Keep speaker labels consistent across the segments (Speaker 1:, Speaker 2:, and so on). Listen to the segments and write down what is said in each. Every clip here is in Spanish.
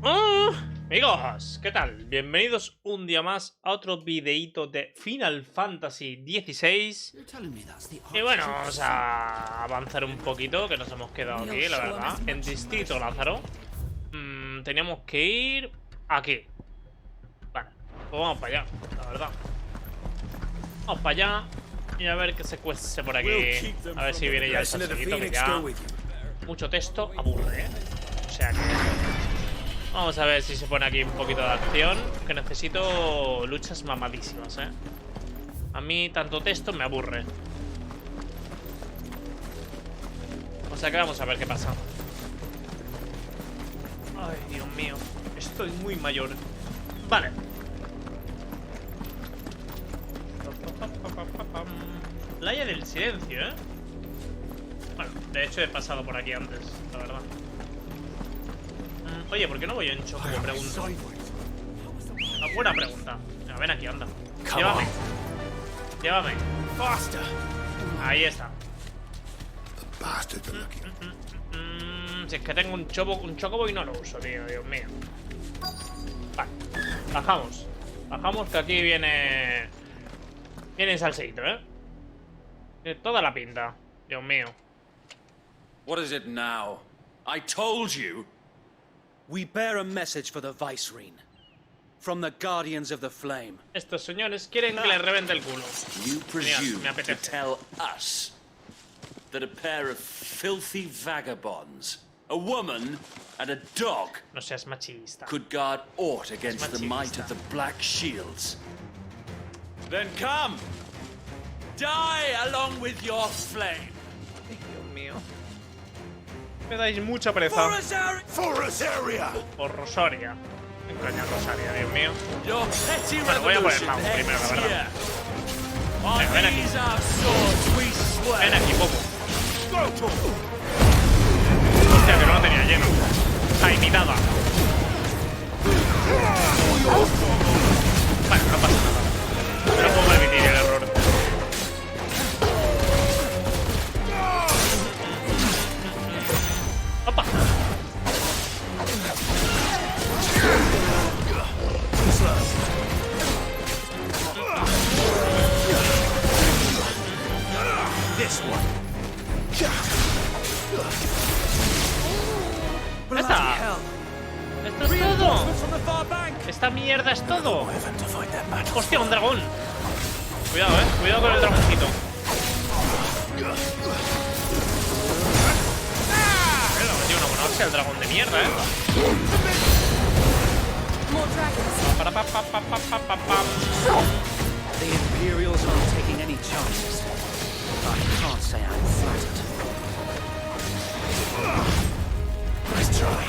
Speaker 1: Amigos, ¿qué tal? Bienvenidos un día más a otro videíto de Final Fantasy XVI. Y bueno, vamos a avanzar un poquito, que nos hemos quedado aquí, la verdad. En Distrito Lázaro. Teníamos que ir aquí. Vale, pues vamos para allá, la verdad. Vamos para allá y a ver qué se cuece por aquí. A ver si viene ya el salseguito, que ya mucho texto aburre, ¿eh? O sea que... vamos a ver si se pone aquí un poquito de acción, que necesito luchas mamadísimas, ¿eh? A mí tanto texto me aburre. O sea que vamos a ver qué pasa. Ay, Dios mío. Estoy muy mayor. Vale. Playa del silencio, ¿eh? Bueno, de hecho he pasado por aquí antes, la verdad. Oye, ¿por qué no voy en choco? Pregunto. Una buena pregunta. Venga, ven aquí, anda. Llévame. Llévame. Ahí está. Si es que tengo un chocobo y no lo uso, tío. Dios mío. Vale. Bajamos. Bajamos, que aquí viene... viene salseito, ¿eh? Tiene toda la pinta. Dios mío.
Speaker 2: What is it now? I told you.
Speaker 3: We bear a message for the Vicereine. From the Guardians of the Flame.
Speaker 1: Estos señores quieren que les revente el culo.
Speaker 2: You presume
Speaker 1: me
Speaker 2: to
Speaker 1: apetece.
Speaker 2: tell us that a pair of filthy vagabonds, a woman and a dog,
Speaker 1: No seas machista.
Speaker 2: could guard aught against the might of the Black Shields? Then come! Die along with your flame!
Speaker 1: Dios mío. Me dais mucha pereza. Por Rosaria. Me engaña Rosaria, Dios mío.
Speaker 2: Your petty
Speaker 1: Bueno, voy a poner
Speaker 2: revolution
Speaker 1: la primero, la
Speaker 2: ends
Speaker 1: verdad.
Speaker 2: here. On
Speaker 1: Venga, ven aquí.
Speaker 2: these our swords we swear.
Speaker 1: Ven aquí, Popo. Hostia, que no lo tenía lleno. Ahí, mi nada. Bueno, no pasa nada. No puedo permitir el error. ¡Opa! ¡Ya está! ¡Esto es todo! ¡Esta mierda es todo! ¡Hostia, un dragón! Cuidado, cuidado con el dragoncito. Le metió una buena hostia al dragón de mierda,
Speaker 3: The Imperials aren't taking any chances. I can't say I'm flattered. Nice try.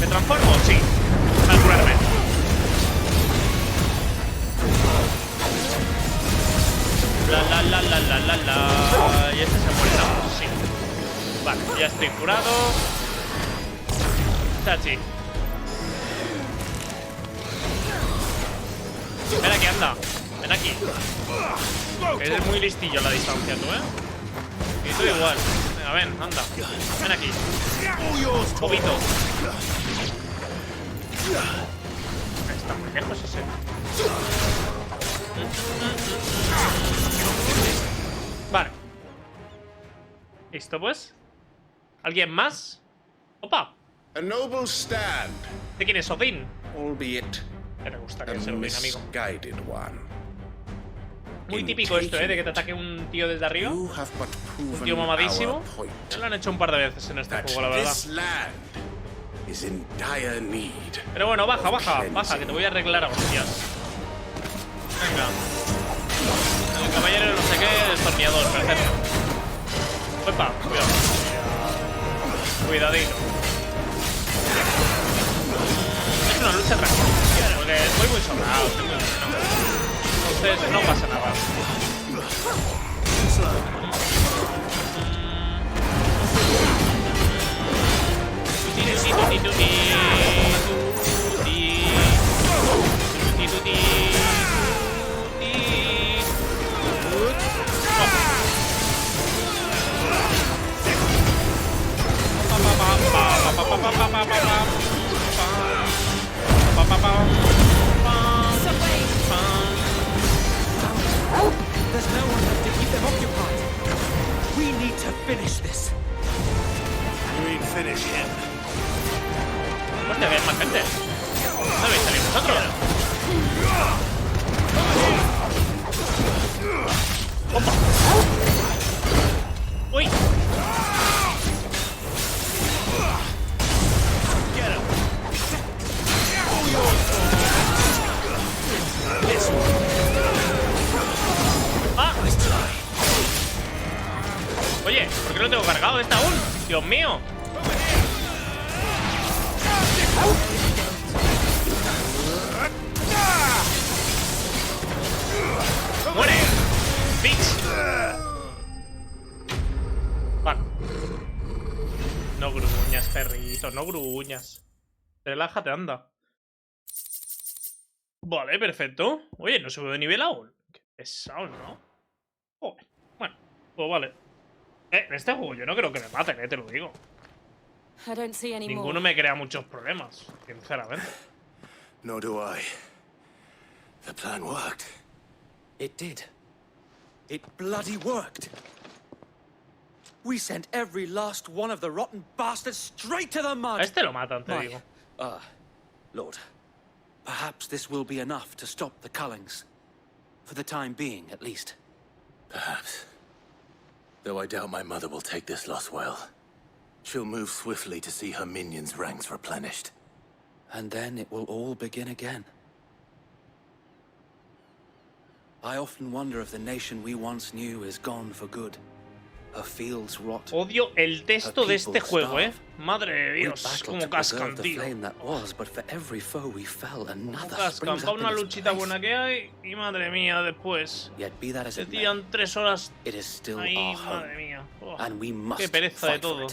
Speaker 1: ¿Me transformo? Sí. Al curarme. La. Y este se muere, ¿no? Sí. Vale, ya estoy curado. Chachi. Ven aquí, anda. Ven aquí. Que eres muy listillo a la distancia, tú, ¿eh? Y tú igual. Venga, ven, anda. Ven aquí. Bobito. Está muy lejos ese. Vale. ¿Listo, pues? ¿Alguien más? ¡Opa!
Speaker 4: A noble stand,
Speaker 1: ¿De quién es Odín?
Speaker 4: albeit
Speaker 1: Que me gusta
Speaker 4: a
Speaker 1: que sea Odín, amigo.
Speaker 4: misguided one.
Speaker 1: Muy típico esto, ¿eh? De que te ataque un tío desde arriba.
Speaker 4: You have but
Speaker 1: Un
Speaker 4: proven
Speaker 1: tío mamadísimo.
Speaker 4: our point
Speaker 1: Ya lo han hecho un par de veces en este
Speaker 4: that
Speaker 1: juego, la verdad.
Speaker 4: this land is in dire need.
Speaker 1: Pero bueno, baja, que te voy a arreglar a hostias. Venga. El caballero no sé qué, destornillador, perfecto. Opa, cuidado. Cuidadito. Es una lucha tranquila, porque voy muy sobrado, estoy muy bueno. Entonces no pasa nada. Oye, ¿por qué no tengo cargado esta aún? Dios mío. ¡Muere! ¡Bitch! Vale. No gruñas, perrito, no gruñas. Relájate, anda. Vale, perfecto. Oye, no subo de nivel aún. Qué pesado, ¿no? Joder. Bueno, pues vale. En este juego yo no creo que me maten, te lo digo. Ninguno me crea muchos problemas, sinceramente.
Speaker 4: Nor do I. The plan worked.
Speaker 3: It did. It bloody worked. We sent every last one of the rotten bastards straight to the mud.
Speaker 1: A este lo matan, te digo.
Speaker 3: Lord, perhaps this will be enough to stop the Cullings. For the time being, at least.
Speaker 4: Perhaps. Though I doubt my mother will take this loss well. She'll move swiftly to see her minions' ranks replenished.
Speaker 3: And then it will all begin again. I often wonder if the nation we once knew is gone for good. Her fields rot.
Speaker 1: Odio el texto de este juego, Madre de Dios, como cascan, tío. Cascan, para una luchita buena que hay, y madre mía, después. Se tiran 3 horas. Ay, madre mía. Oh, qué pereza de todo.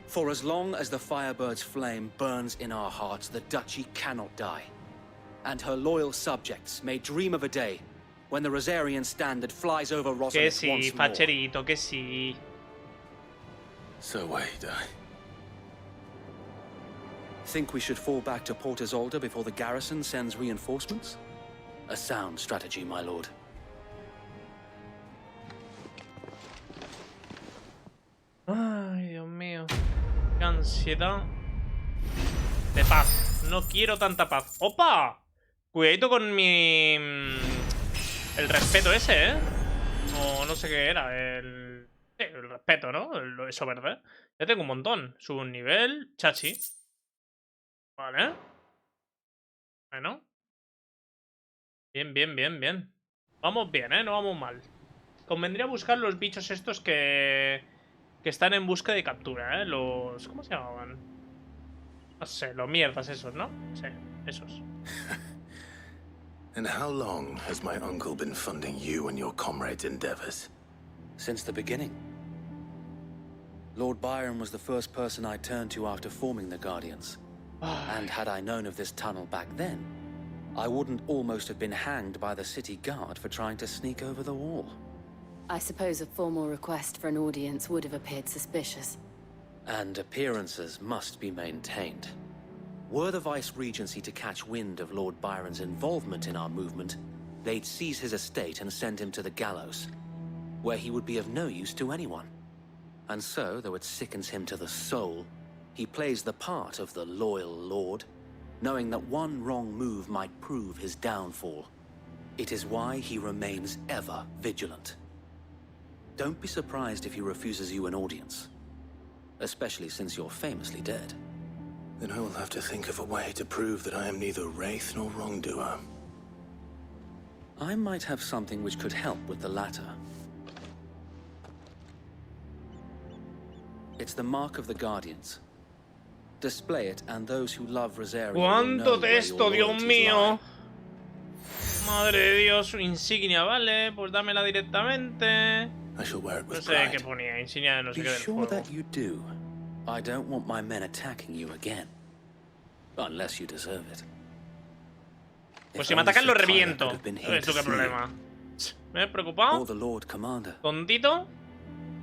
Speaker 3: For as long as the Firebird's flame burns in our hearts, the Duchy cannot die. And her loyal subjects may dream of a day when the Rosarian standard flies over Rosalind
Speaker 1: que sí,
Speaker 3: once more.
Speaker 1: facherito, que sí.
Speaker 4: So wait,
Speaker 3: Think we should fall back to Port Isolde before the garrison sends reinforcements? A sound strategy, my lord.
Speaker 1: Ay, Dios mío. Qué ansiedad. De paz. No quiero tanta paz. ¡Opa! Cuidadito con mi... el respeto ese, O no sé qué era. El respeto, ¿no? Eso verde. Ya tengo un montón. Subo un nivel. Chachi. Vale. Bueno. Bien, bien, bien, bien. Vamos bien, No vamos mal. Convendría buscar los bichos estos que están en busca de captura, Los... ¿cómo se llamaban? No sé, los mierdas esos, ¿no? Sí, esos.
Speaker 4: And how long has my uncle been funding you and your comrades' endeavors?
Speaker 3: Since the beginning. Lord Byron was the first person I turned to after forming the Guardians. And had I known of this tunnel back then, I wouldn't almost have been hanged by the city guard for trying to sneak over the wall.
Speaker 5: I suppose a formal request for an audience would have appeared suspicious.
Speaker 3: And appearances must be maintained. Were the Vice-Regency to catch wind of Lord Byron's involvement in our movement, they'd seize his estate and send him to the gallows, where he would be of no use to anyone. And so, though it sickens him to the soul, he plays the part of the loyal lord, knowing that one wrong move might prove his downfall. It is why he remains ever vigilant. Don't be surprised if he refuses you an audience, especially since you're famously dead.
Speaker 4: Then I will have to think of a way to prove that I am neither wraith nor wrongdoer.
Speaker 3: I might have something which could help with the latter. It's the mark of the Guardians. Display it, and those who love Rosario
Speaker 1: ¿Cuánto texto, Dios mío? Madre de Dios, su insignia, vale, pues dámela directamente.
Speaker 4: I shall wear it with
Speaker 1: No sé
Speaker 4: pride.
Speaker 1: qué ponía, insignia de no sé
Speaker 3: Be
Speaker 1: qué del
Speaker 3: sure
Speaker 1: juego.
Speaker 3: that you do. I don't want my men attacking you again. Unless you deserve it.
Speaker 1: Pues si me atacan lo reviento. ¿Es tu qué problema? ¿Me he preocupado?
Speaker 3: Or the Lord Commander.
Speaker 1: ¿Tontito?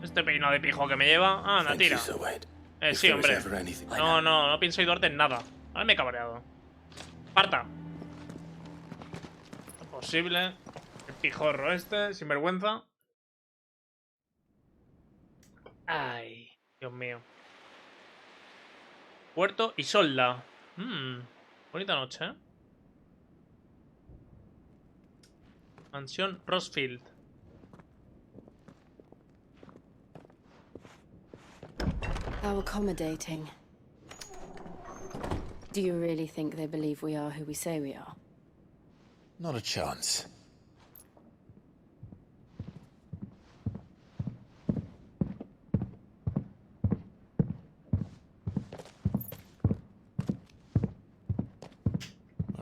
Speaker 1: Este peinado de pijo que me lleva. Ah,
Speaker 4: Thank
Speaker 1: tira.
Speaker 4: you, Sir Wade. If
Speaker 1: Sí,
Speaker 4: there is
Speaker 1: hombre.
Speaker 4: ever anything-
Speaker 1: No pienso ayudarte en nada. Ahora me he cabreado. Parta. Imposible. El pijorro este, sin vergüenza. Ay, Dios mío. Puerto Isolda. Bonita noche, Mansión Rosefield.
Speaker 5: How accommodating. Do you really think they believe we are who we say we are?
Speaker 6: Not a chance.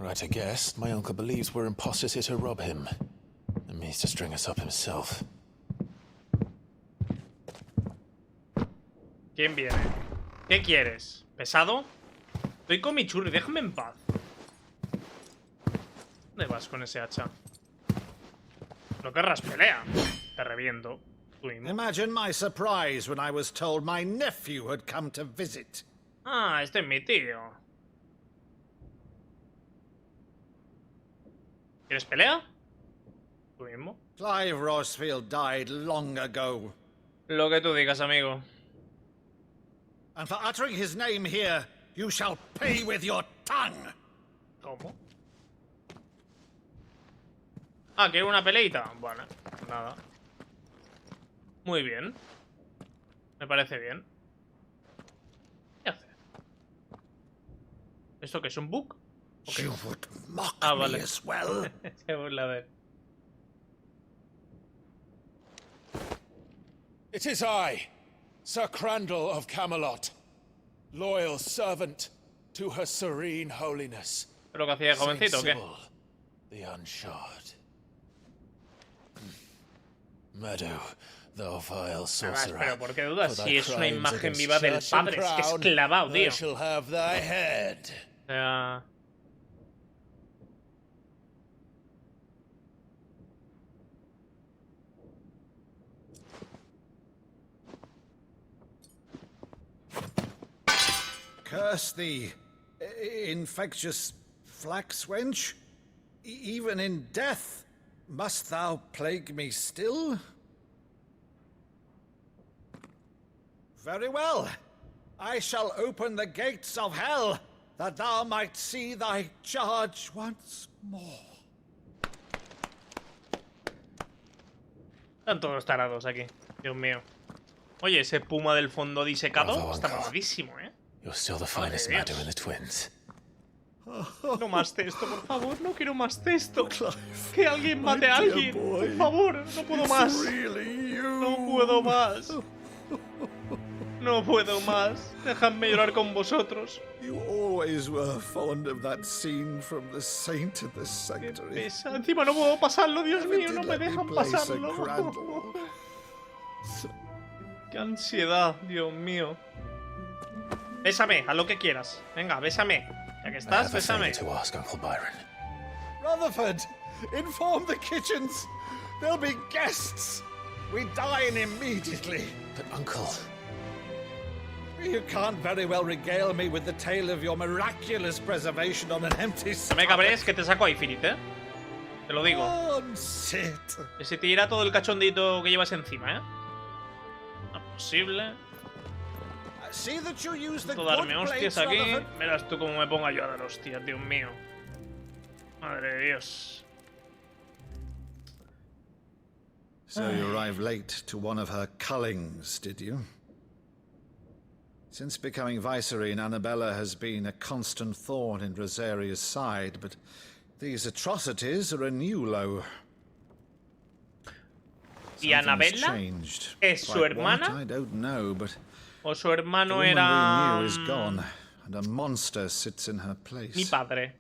Speaker 6: Right, I guess. My uncle believes we're imposters here to rob him. And means to string us up himself.
Speaker 1: ¿Quién viene? ¿Qué quieres? ¿Pesado? Estoy con mi churri, déjame en paz. ¿Dónde vas con ese hacha? No querrás pelea. Te reviento.
Speaker 7: Imagine my surprise when I was told my nephew had come to visit.
Speaker 1: Ah, este es mi tío. ¿Quieres pelea? Tú mismo.
Speaker 7: Clive Rosefield died long ago.
Speaker 1: Lo que tú digas, amigo.
Speaker 7: And for uttering his name here, you shall pay with your tongue.
Speaker 1: ¿Cómo? Ah, ¿quiere una peleita? Bueno, nada. Muy bien. Me parece bien. ¿Qué hace? ¿Esto qué es un bug? Okay.
Speaker 7: You would mock
Speaker 1: vale.
Speaker 7: me as well.
Speaker 1: Se burla de él.
Speaker 6: It is I, Sir Crandall of Camelot, loyal servant to her serene holiness.
Speaker 1: ¿Pero que hacía de jovencito o qué?
Speaker 6: Sybil, the Unshod. Meadow, thou vile sorcerer.
Speaker 1: Pero ¿por qué dudas? Si es una imagen viva del padre, es que es clavado, tío.
Speaker 6: Shall have thy head.
Speaker 1: O sea...
Speaker 7: Curse thee, infectious flax wench. Even in death, must thou plague me still? Very well. I shall open the gates of hell, that thou might see thy charge once more.
Speaker 1: Están todos tarados aquí. Dios mío. Oye, ese puma del fondo disecado está mamadísimo, ¿eh?
Speaker 6: You're still the finest Meadow in the twins.
Speaker 1: No más texto, por favor. No quiero más texto. Que alguien mate a alguien. Por favor, no puedo más. No puedo más. No puedo más. Dejadme llorar con vosotros.
Speaker 7: You always were fond of that scene from The Saint of the Sanctuary.
Speaker 1: Pesa. Encima no puedo pasarlo, Dios mío. No me dejan pasarlo. Qué ansiedad, Dios mío. Bésame, haz lo que quieras. Venga, bésame. Ya que estás, bésame.
Speaker 7: Rutherford, inform the kitchens. There'll be guests. We dine immediately.
Speaker 6: But, Uncle...
Speaker 7: You can't very well regale me with the tale of your miraculous preservation on an empty
Speaker 1: No me cabres que te saco a Infinite, ¿eh? Te lo digo. Que se te irá todo el cachondito que llevas encima, ¿eh? No es posible. Puedo darme hostias aquí. Verás tú cómo me pongo yo a dar hostias, Dios mío. Madre de Dios.
Speaker 7: So you arrived late to one of her cullings, did you? Since becoming Vicereine, Annabella has been a constant thorn in Rosaria's side, but these atrocities are a new low.
Speaker 1: ¿Y Annabella es su hermana?
Speaker 7: I don't know, but
Speaker 1: ¿O su hermano
Speaker 7: the woman
Speaker 1: era...
Speaker 7: we knew is gone, and a monster sits in her place.
Speaker 1: mi padre?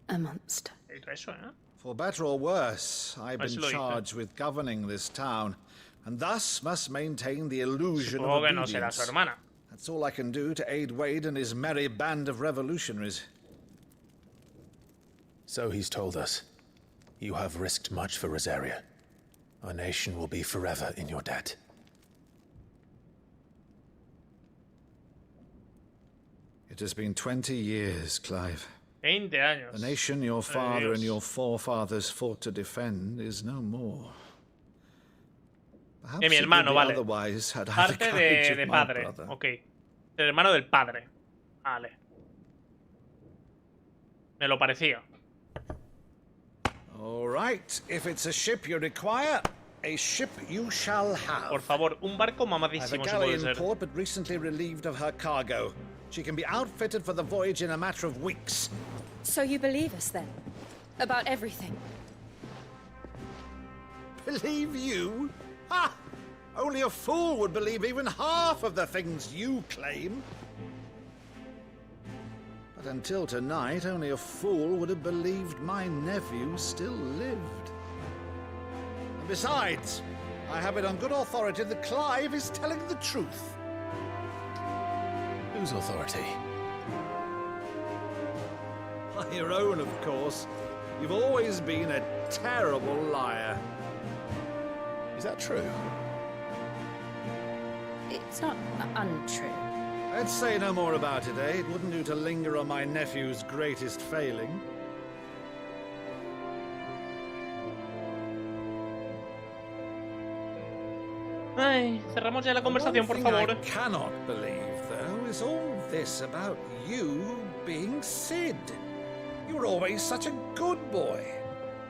Speaker 5: A monster.
Speaker 1: Eso, ¿eh?
Speaker 7: For better or worse, I've been charged with governing this town, and thus must maintain the illusion of
Speaker 1: Supongo que no será
Speaker 7: obedience.
Speaker 1: su hermana.
Speaker 7: That's all I can do to aid Wade and his merry band of revolutionaries.
Speaker 6: So he's told us. You have risked much for Rosaria. Our nation will be forever in your debt.
Speaker 7: It has been 20 years, Clive.
Speaker 1: 20 años.
Speaker 7: The nation your father and your forefathers fought to defend is no more.
Speaker 1: De mi hermano, vale.
Speaker 7: Parte
Speaker 1: de padre. Ok. El hermano del padre. Vale. Me lo parecía.
Speaker 7: All right. If it's a ship you require, a ship you shall have.
Speaker 1: Por favor, un barco mamadísimo si puede ser.
Speaker 7: Port, but recently relieved of her cargo. She can be outfitted for the voyage in a matter of weeks.
Speaker 5: So you believe us then? About everything?
Speaker 7: Believe you? Ha! Only a fool would believe even half of the things you claim. But until tonight, only a fool would have believed my nephew still lived. And besides, I have it on good authority that Clive is telling the truth.
Speaker 4: Whose authority?
Speaker 7: Your own, of course. You've always been a terrible liar.
Speaker 4: Is that true?
Speaker 5: It's not untrue.
Speaker 7: Let's say no more about it, eh? It wouldn't do to linger on my nephew's greatest failing.
Speaker 1: Ay, cerramos ya la conversación, por favor.
Speaker 7: One thing I cannot believe, though, is all this about you being Sid. You were always such a good boy,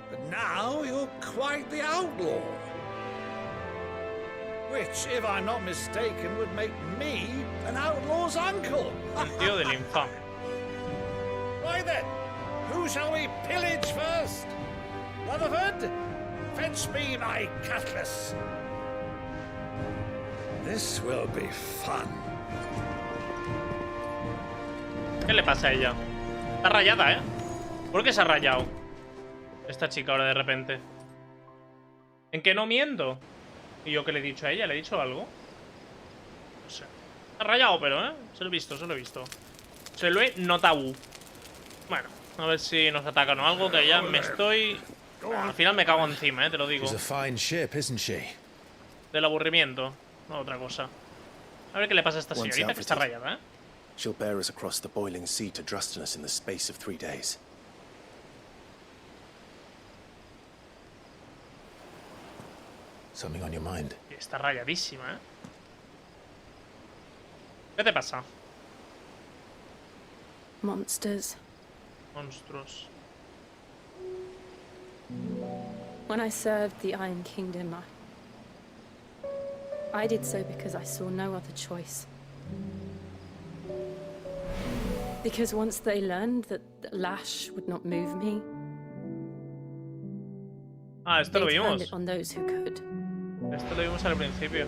Speaker 7: but now you're quite the outlaw. Which, if I'm not mistaken, would make me an outlaw's uncle.
Speaker 1: El tío del infame.
Speaker 7: Right then, who shall we pillage first? Rutherford, fetch me my cutlass. This will be fun.
Speaker 1: ¿Qué le pasa a ella? Está rayada, ¿eh? ¿Por qué se ha rayado esta chica ahora de repente? ¿En qué no miento? ¿Y yo qué le he dicho a ella? ¿Le he dicho algo? No sé. Está rayado, pero, ¿eh? Se lo he visto, se lo he visto. Se lo he notado. Bueno, a ver si nos atacan o algo, que ya me estoy... Bueno, al final me cago encima, te lo digo.
Speaker 4: She's a fine ship, isn't she?
Speaker 1: Del aburrimiento, no otra cosa. A ver qué le pasa a esta señorita que está rayada, ¿eh?
Speaker 8: She'll bear us across the boiling sea to Drustinus in the space of 3 days.
Speaker 4: Something on your mind?
Speaker 1: Está rayadísima, ¿eh? ¿Qué te pasa?
Speaker 5: Monsters.
Speaker 1: Monstruos.
Speaker 5: When I served the Iron Kingdom, I did so because I saw no other choice. Because once they learned that Lash would not move me,
Speaker 1: Ah, esto lo
Speaker 5: they turned
Speaker 1: vimos.
Speaker 5: it on those who could.
Speaker 1: Esto lo vimos al principio.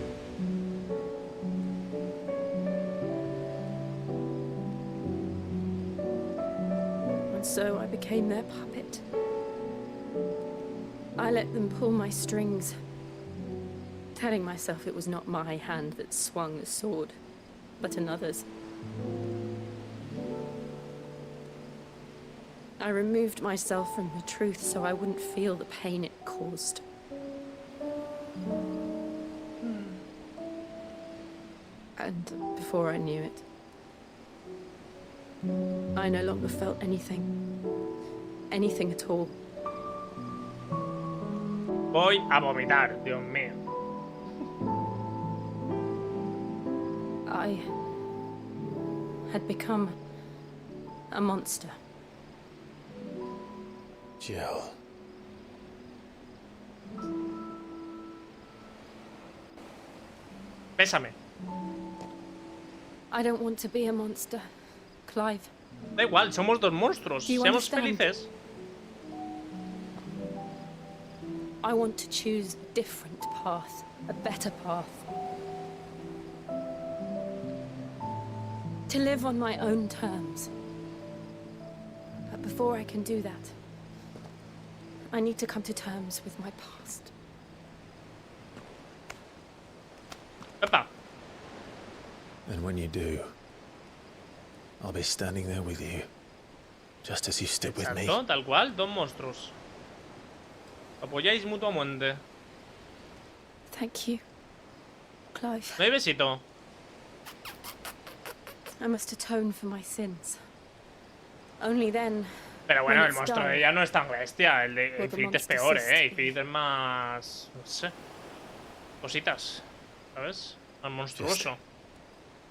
Speaker 5: And so I became their puppet. I let them pull my strings, telling myself it was not my hand that swung the sword, but another's. I removed myself from the truth so I wouldn't feel the pain it caused. And before I knew it, I no longer felt anything. Anything at all.
Speaker 1: Voy a vomitar, Dios mío.
Speaker 5: I had become a monster.
Speaker 4: Jill.
Speaker 1: Bésame.
Speaker 5: I don't want to be a monster, Clive.
Speaker 1: Da igual, somos dos monstruos.
Speaker 5: Do you
Speaker 1: Seamos
Speaker 5: understand?
Speaker 1: felices.
Speaker 5: I want to choose a different path, a better path. To live on my own terms. But before I can do that, I need to come to terms with my past.
Speaker 1: Epa.
Speaker 4: And when you do, I'll be standing there with you, just as you stood with me.
Speaker 1: Exacto, tal cual, dos monstruos. Apoyáis mutuamente.
Speaker 5: Thank you, Clive.
Speaker 1: No hay besito.
Speaker 5: I must atone for my sins. Only then.
Speaker 1: Pero bueno,
Speaker 5: when
Speaker 1: el
Speaker 5: it's
Speaker 1: monstruo
Speaker 5: done,
Speaker 1: de ella no es tan bestia. El de
Speaker 5: will the
Speaker 1: Infinite es
Speaker 5: monster
Speaker 1: peor,
Speaker 5: cease to
Speaker 1: Infinite es más... No sé. Cositas. ¿Sabes? Más monstruoso.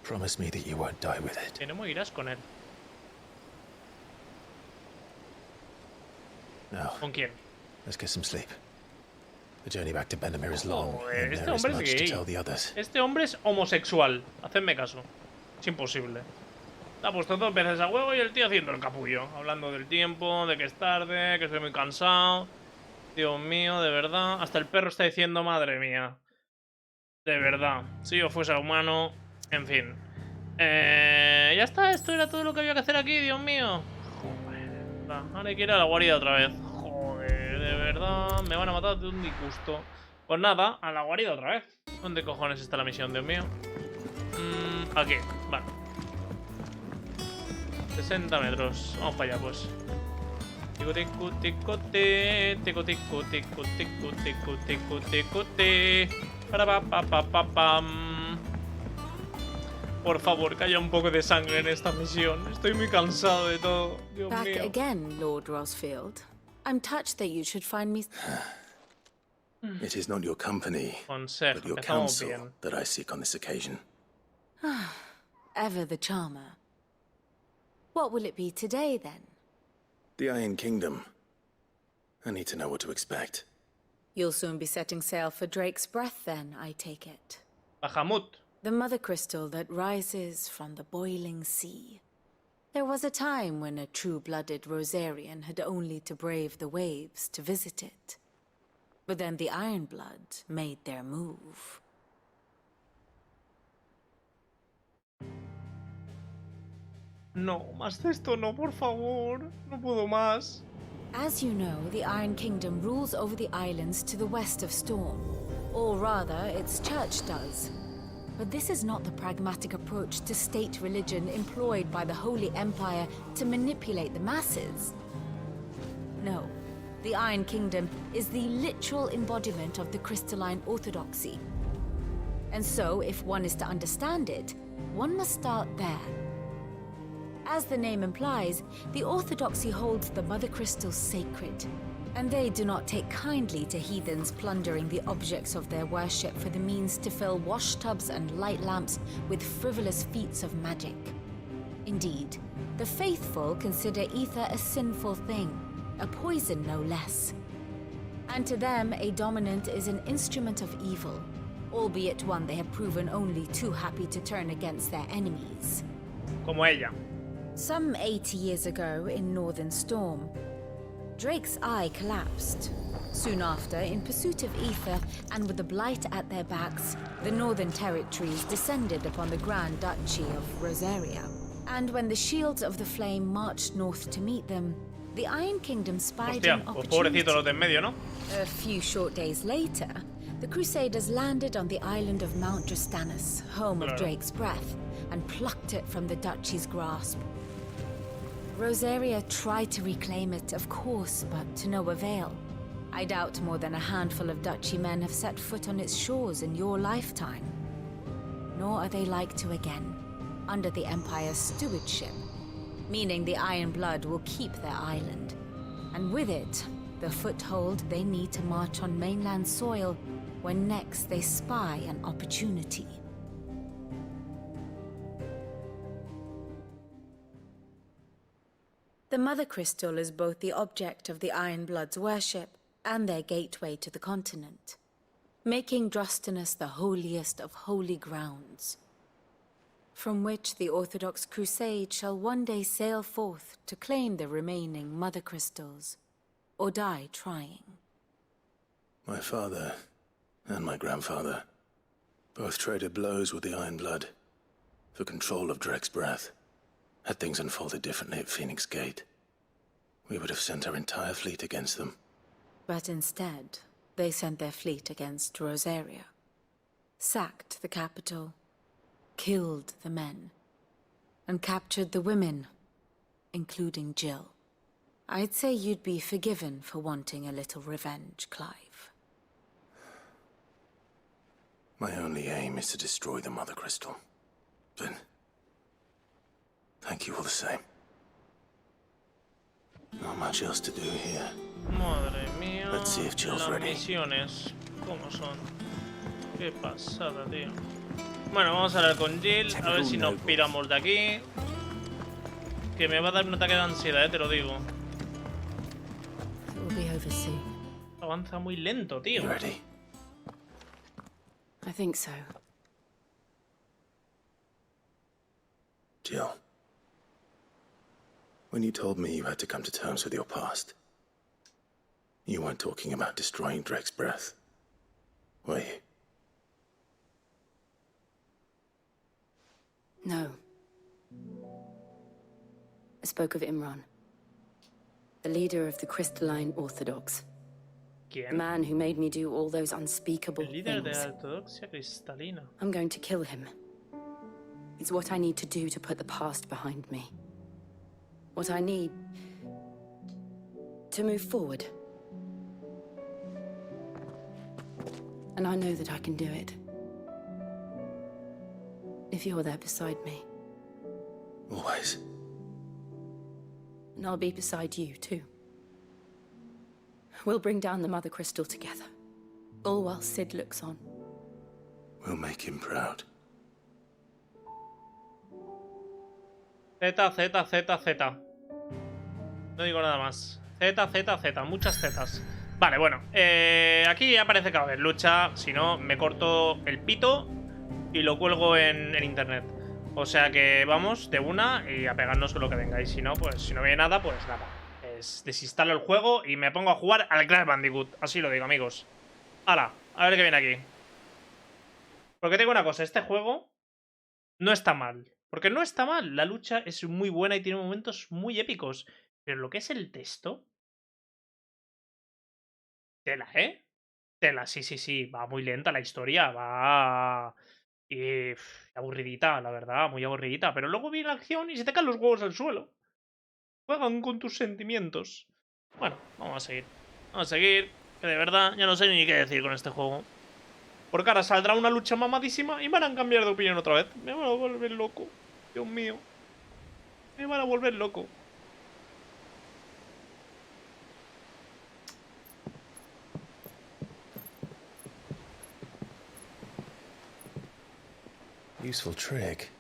Speaker 4: Promise me that you won't die with it.
Speaker 1: Que no morirás con él.
Speaker 4: Now,
Speaker 1: ¿Con quién?
Speaker 4: let's get some sleep. The journey back to Benamir is long,
Speaker 1: Joder,
Speaker 4: and
Speaker 1: este
Speaker 4: there is
Speaker 1: hombre es
Speaker 4: much to
Speaker 1: gay.
Speaker 4: tell the others.
Speaker 1: Este hombre es homosexual. Hacedme caso. Es imposible. Se ha puesto 2 veces a huevo y el tío haciendo el capullo. Hablando del tiempo, de que es tarde, que estoy muy cansado. Dios mío, de verdad. Hasta el perro está diciendo, madre mía. De verdad. Si yo fuese humano... En fin. Ya está, esto era todo lo que había que hacer aquí, Dios mío. Joder, va, ahora hay que ir a la guarida otra vez. Joder, de verdad, me van a matar de un disgusto. Pues nada, a la guarida otra vez. ¿Dónde cojones está la misión, Dios mío? Aquí, vale. 60 metros. Vamos para allá, pues. Tico, tico, tico, te. Tico, tico, tico, tico, tico, tico, tico, te. Para pa pa pa pam. Por favor, que haya un poco de sangre en esta misión. Estoy muy cansado de todo. Dios
Speaker 9: Back
Speaker 1: mío.
Speaker 9: again, Lord Rosfield. I'm touched that you should find me.
Speaker 4: It is not your company,
Speaker 1: Consejo,
Speaker 4: but your
Speaker 1: empezamos
Speaker 4: counsel
Speaker 1: bien.
Speaker 4: that I seek on this occasion.
Speaker 9: Ever the charmer. What will it be today, then?
Speaker 4: The Iron Kingdom. I need to know what to expect.
Speaker 9: You'll soon be setting sail for Drake's Breath, then, I take it.
Speaker 1: Bahamut.
Speaker 9: The mother crystal that rises from the boiling sea. There was a time when a true-blooded Rosarian had only to brave the waves to visit it. But then the Ironblood made their move.
Speaker 1: No, más de esto no, por favor. No puedo más.
Speaker 9: As you know, the Iron Kingdom rules over the islands to the west of Storm. Or rather, its church does. But this is not the pragmatic approach to state religion employed by the Holy Empire to manipulate the masses. No, the Iron Kingdom is the literal embodiment of the crystalline orthodoxy. And so, if one is to understand it, one must start there. As the name implies, the orthodoxy holds the mother crystals sacred, and they do not take kindly to heathens plundering the objects of their worship for the means to fill washtubs and light lamps with frivolous feats of magic. Indeed, the faithful consider ether a sinful thing, a poison no less. And to them, a dominant is an instrument of evil, albeit one they have proven only too happy to turn against their enemies.
Speaker 1: Como ella.
Speaker 9: Some 80 years ago in Northern Storm, Drake's eye collapsed. Soon after, in pursuit of ether and with the blight at their backs, the Northern Territories descended upon the Grand Duchy of Rosaria. And when the Shields of the Flame marched north to meet them, the Iron Kingdom spied
Speaker 1: Hostia,
Speaker 9: an
Speaker 1: pues
Speaker 9: opportunity.
Speaker 1: pobrecito los de en medio, ¿no?
Speaker 9: A few short days later, the Crusaders landed on the island of Mount Drastanus, home of Drake's Breath, and plucked it from the duchy's grasp. Rosaria tried to reclaim it, of course, but to no avail. I doubt more than a handful of duchy men have set foot on its shores in your lifetime. Nor are they like to again, under the Empire's stewardship, meaning the Iron Blood will keep their island, and with it, the foothold they need to march on mainland soil when next they spy an opportunity. The Mother Crystal is both the object of the Iron Blood's worship and their gateway to the continent, making Drastanus the holiest of holy grounds, from which the Orthodox Crusade shall one day sail forth to claim the remaining Mother Crystals, or die trying.
Speaker 4: My father and my grandfather both traded blows with the Iron Blood for control of Drake's Breath. Had things unfolded differently at Phoenix Gate, we would have sent our entire fleet against them.
Speaker 9: But instead, they sent their fleet against Rosaria, sacked the capital, killed the men, and captured the women, including Jill. I'd say you'd be forgiven for wanting a little revenge, Clive.
Speaker 4: My only aim is to destroy the Mother Crystal. But thank you all the same. Not much else to do here.
Speaker 1: Madre mía.
Speaker 4: Let's see if Jill's
Speaker 1: las
Speaker 4: ready.
Speaker 1: misiones, ¿cómo son? Qué pasada, tío. Bueno, vamos a hablar con Jill, a ver si nos piramos de aquí. Que me va a dar un ataque de ansiedad, te lo digo.
Speaker 9: It will be over soon.
Speaker 1: Avanza muy lento, tío.
Speaker 4: You ready?
Speaker 5: I think so.
Speaker 4: Jill, when you told me you had to come to terms with your past, you weren't talking about destroying Drake's Breath, were you?
Speaker 5: No, I spoke of Imran, the leader of the crystalline Orthodox. The
Speaker 1: ¿Quién?
Speaker 5: man who made me do all those unspeakable
Speaker 1: El líder de
Speaker 5: things.
Speaker 1: la ortodoxia cristalina.
Speaker 5: I'm going to kill him. It's what I need to do to put the past behind me. What I need to move forward. And I know that I can do it. If you're there beside me.
Speaker 4: Always.
Speaker 5: And I'll be beside you, too. We'll bring down the Mother Crystal together. All while Sid looks on.
Speaker 4: We'll make him proud.
Speaker 1: Z, Z, Z, Z. No digo nada más. Z, Z, Z. Muchas zetas. Vale, bueno. Aquí ya parece que va a haber lucha. Si no, me corto el pito y lo cuelgo en internet. O sea que vamos de una y a pegarnos con lo que venga. Y si no, pues si no viene nada, pues nada. Desinstalo el juego y me pongo a jugar al Crash Bandicoot. Así lo digo, amigos. ¡Hala! A ver qué viene aquí. Porque tengo una cosa. Este juego no está mal. Porque no está mal. La lucha es muy buena y tiene momentos muy épicos. Pero lo que es el texto... Tela, ¿eh? Tela, sí, sí, sí. Va muy lenta la historia. Va... Y... aburridita, la verdad. Muy aburridita. Pero luego viene la acción y se te caen los huevos al suelo. Juegan con tus sentimientos. Bueno, vamos a seguir. Vamos a seguir. Que de verdad ya no sé ni qué decir con este juego. Porque ahora saldrá una lucha mamadísima y van a cambiar de opinión otra vez. Me van a volver loco. Dios mío. Me van a volver loco.
Speaker 4: Useful trick.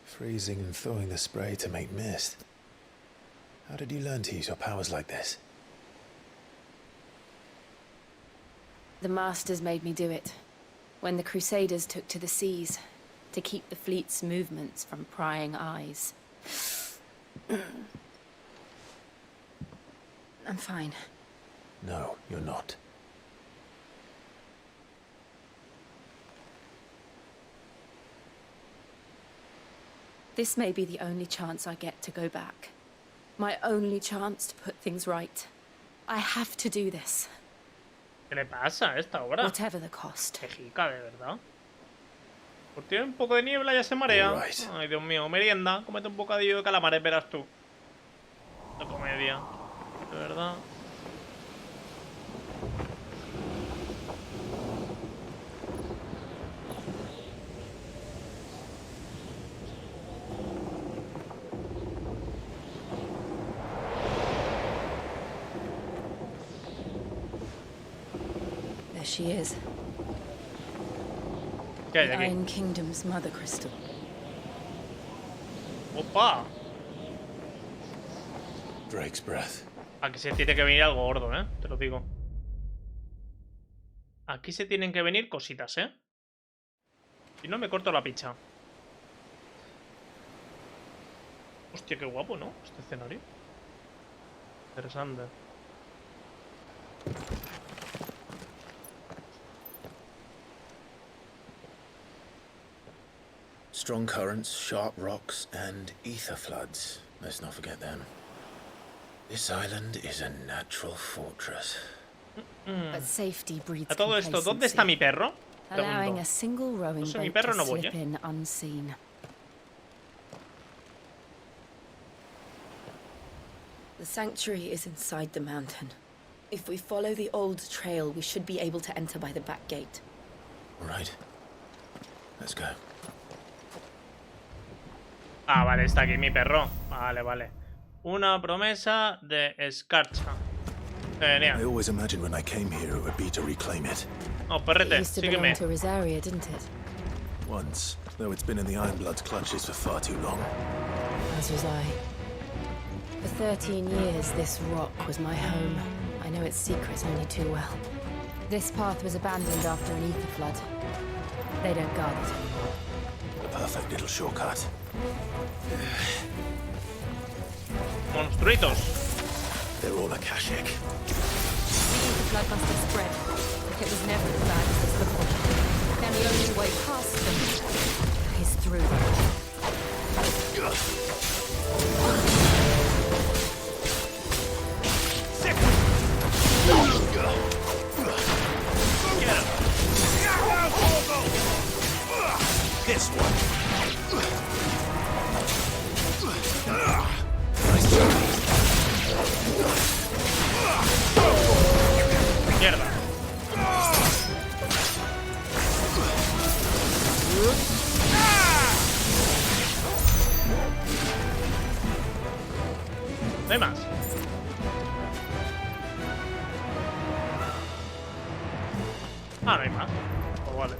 Speaker 4: Freezing and thawing the spray to make mist. How did you learn to use your powers like this?
Speaker 5: The Masters made me do it. When the Crusaders took to the seas, to keep the fleet's movements from prying eyes. I'm fine.
Speaker 4: No, you're not.
Speaker 5: This may be the only chance I get to go back. My only chance to put things right. I have to do this.
Speaker 1: ¿Qué le pasa a esta hora?
Speaker 5: Whatever the cost.
Speaker 1: Qué jica, de verdad. Por tiene un poco de niebla ya se marea.
Speaker 4: Right.
Speaker 1: Ay, Dios mío. Merienda. Cómete un bocadillo de calamares, verás tú. La comedia. De verdad.
Speaker 5: There she is.
Speaker 1: ¿Qué hay
Speaker 5: The
Speaker 1: aquí?
Speaker 5: Iron Kingdom's Mother Crystal.
Speaker 1: ¡Opa!
Speaker 4: Drake's breath.
Speaker 1: Aquí se tiene que venir algo gordo, ¿eh? Te lo digo. Aquí se tienen que venir cositas, ¿eh? Si no, me corto la picha. Hostia, qué guapo, ¿no? Este escenario. Interesante.
Speaker 4: Strong currents, sharp rocks, and ether floods. Let's not forget them. This island is a natural fortress.
Speaker 5: But safety breeds
Speaker 1: A todo esto, ¿dónde está mi perro?
Speaker 5: allowing
Speaker 1: Pregunto.
Speaker 5: a single rowing
Speaker 1: No sé, mi
Speaker 5: boat
Speaker 1: perro
Speaker 5: to
Speaker 1: no voy,
Speaker 5: slip
Speaker 1: ¿eh?
Speaker 5: in unseen. The sanctuary is inside the mountain. If we follow the old trail, we should be able to enter by the back gate.
Speaker 4: All right. Let's go.
Speaker 1: Ah, vale, está aquí mi perro. Vale, vale. Una promesa de escarcha.
Speaker 4: I
Speaker 1: Genial.
Speaker 4: always imagined when I came here it would be to reclaim it.
Speaker 1: No,
Speaker 5: It
Speaker 1: perrete,
Speaker 5: used to belong
Speaker 1: sígueme.
Speaker 5: to Rosaria, didn't it?
Speaker 4: Once, though it's been in the Ironblood's clutches for far too long.
Speaker 5: As was I. For 13 years, this rock was my home. I know its secrets only too well. This path was abandoned after an ether flood. They don't guard it.
Speaker 4: A perfect little shortcut.
Speaker 1: Monstruitos.
Speaker 4: They're all Akashic.
Speaker 5: The ether flood must have spread. It was never as bad as this before. Then the only way past them is through them.
Speaker 1: Mierda. No hay más. Ah, no hay más. Pues vale.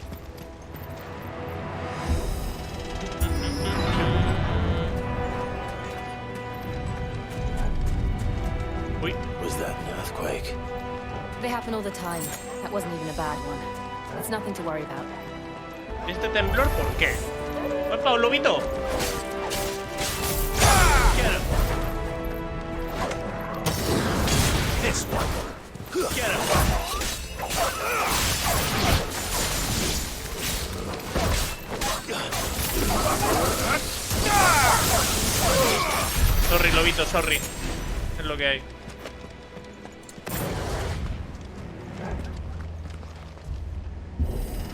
Speaker 1: Uy.
Speaker 4: Was that an earthquake?
Speaker 5: They happen all the time. That wasn't even a bad one. It's nothing to worry about.
Speaker 1: ¿Este temblor por qué? ¡Opa, un lobito!
Speaker 2: Get him. This one. Get him.
Speaker 1: Sorry, lobito, sorry. Es lo que hay.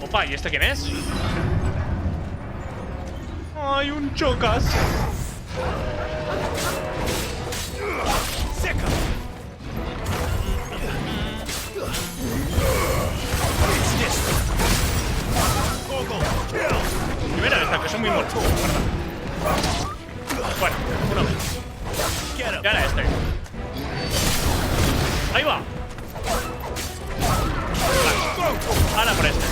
Speaker 1: Opa, ¿y este quién es? ¡Ay, un chocas! Mira, esta que son muy muertos. Bueno, uno menos. Gana este. Ahí va. Vale. Ahora por este.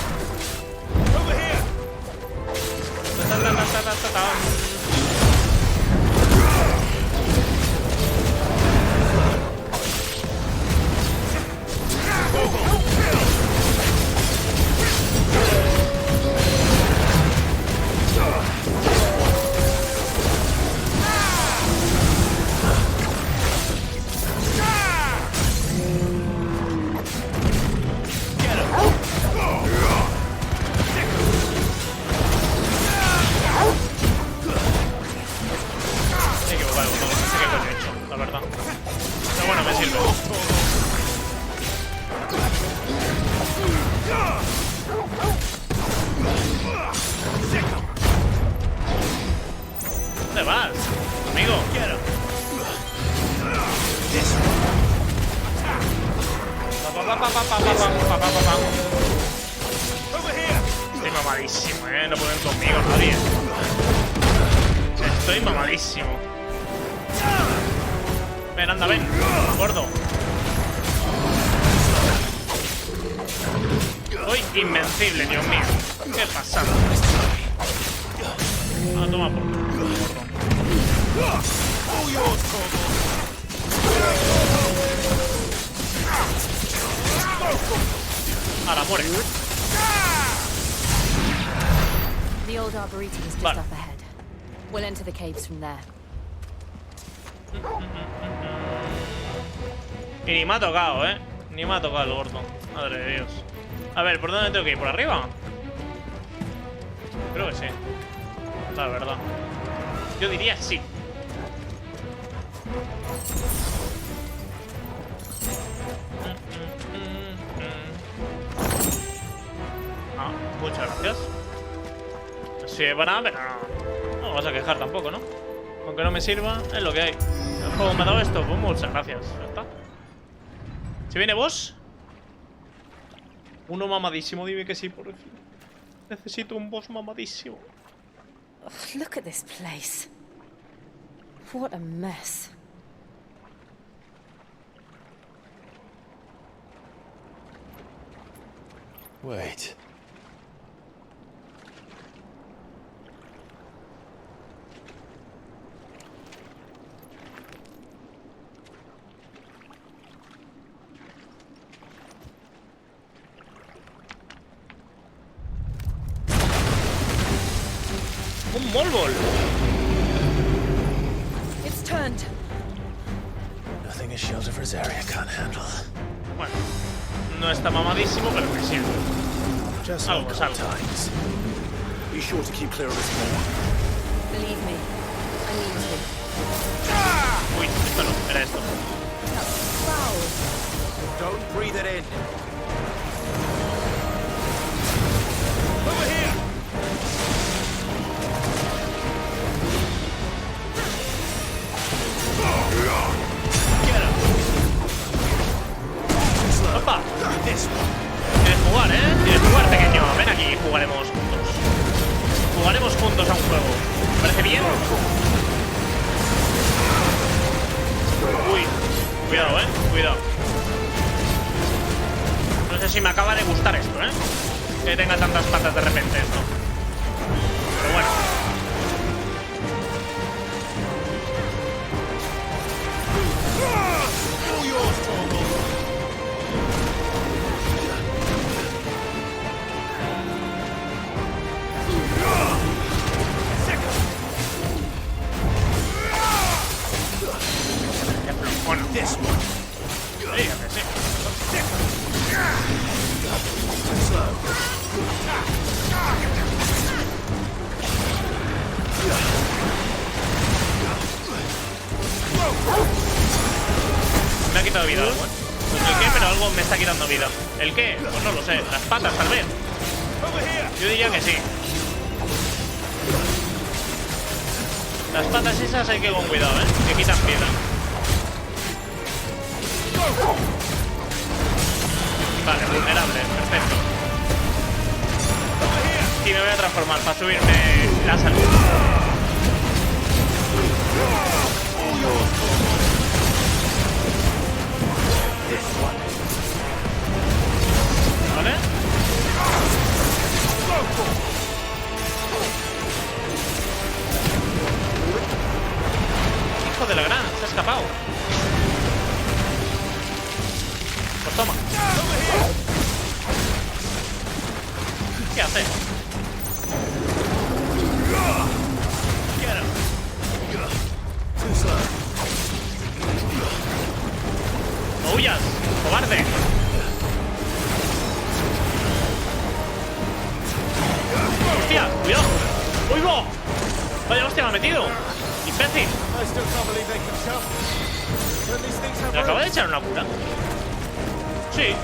Speaker 1: ¿Dónde vas, amigo? Estoy mamadísimo, no pueden conmigo nadie. Estoy mamadísimo. Ven, anda, ven, gordo. Soy invencible, Dios mío. ¿Qué pasa? Ah, toma por culo, gordo. Ahora muere.
Speaker 5: The old arboretum is just up ahead. We'll enter the caves from there.
Speaker 1: Y ni me ha tocado, ni me ha tocado el gordo. Madre de Dios. A ver, ¿por dónde tengo que ir? ¿Por arriba? Creo que sí. La verdad. Yo diría sí. Ah, muchas gracias. Sí, para nada, pero no me vas a quejar tampoco, ¿no? Aunque no me sirva, es lo que hay. El juego me ha dado esto, pues muchas gracias. Ya está. ¿Se viene boss? Uno mamadísimo, dime que sí, por fin. Necesito un boss mamadísimo.
Speaker 5: Ugh, look at this place. What a mess.
Speaker 4: Wait.
Speaker 1: Un Molbol.
Speaker 5: It's turned.
Speaker 4: Nothing a shield of Rosaria can't handle.
Speaker 1: Bueno, no está mamadísimo, pero me sirve.
Speaker 4: Just
Speaker 1: Algo,
Speaker 4: like
Speaker 1: algo.
Speaker 4: times.
Speaker 2: Be sure to keep clear of this wall.
Speaker 5: Believe me, I need to.
Speaker 1: Uy, esto no, era esto.
Speaker 5: That's foul.
Speaker 2: Don't breathe it in. Over here.
Speaker 1: jugaremos juntos. Jugaremos juntos a un juego. ¿Me parece bien? Uy, cuidado, cuidado. No sé si me acaba de gustar esto, que tenga tantas patas de repente esto. Pero bueno. Bueno, dígame, sí. Me ha quitado vida algo, No sé el qué, pero algo me está quitando vida. ¿El qué? Pues no lo sé. Las patas, tal vez. Yo diría que sí. Las patas esas hay que ir con cuidado, que quitan vida. Vale, vulnerable, perfecto. Y me voy a transformar para subirme la salud. ¿Vale? Hijo de la gran, se ha escapado. Pues toma. ¿Qué hace? ¡No huyas, cobarde! ¡Hostia! ¡Cuidado! ¡Uy, va! ¡Vaya hostia me ha metido! ¡Imbécil! ¿Me acaba de echar una cura? Sí.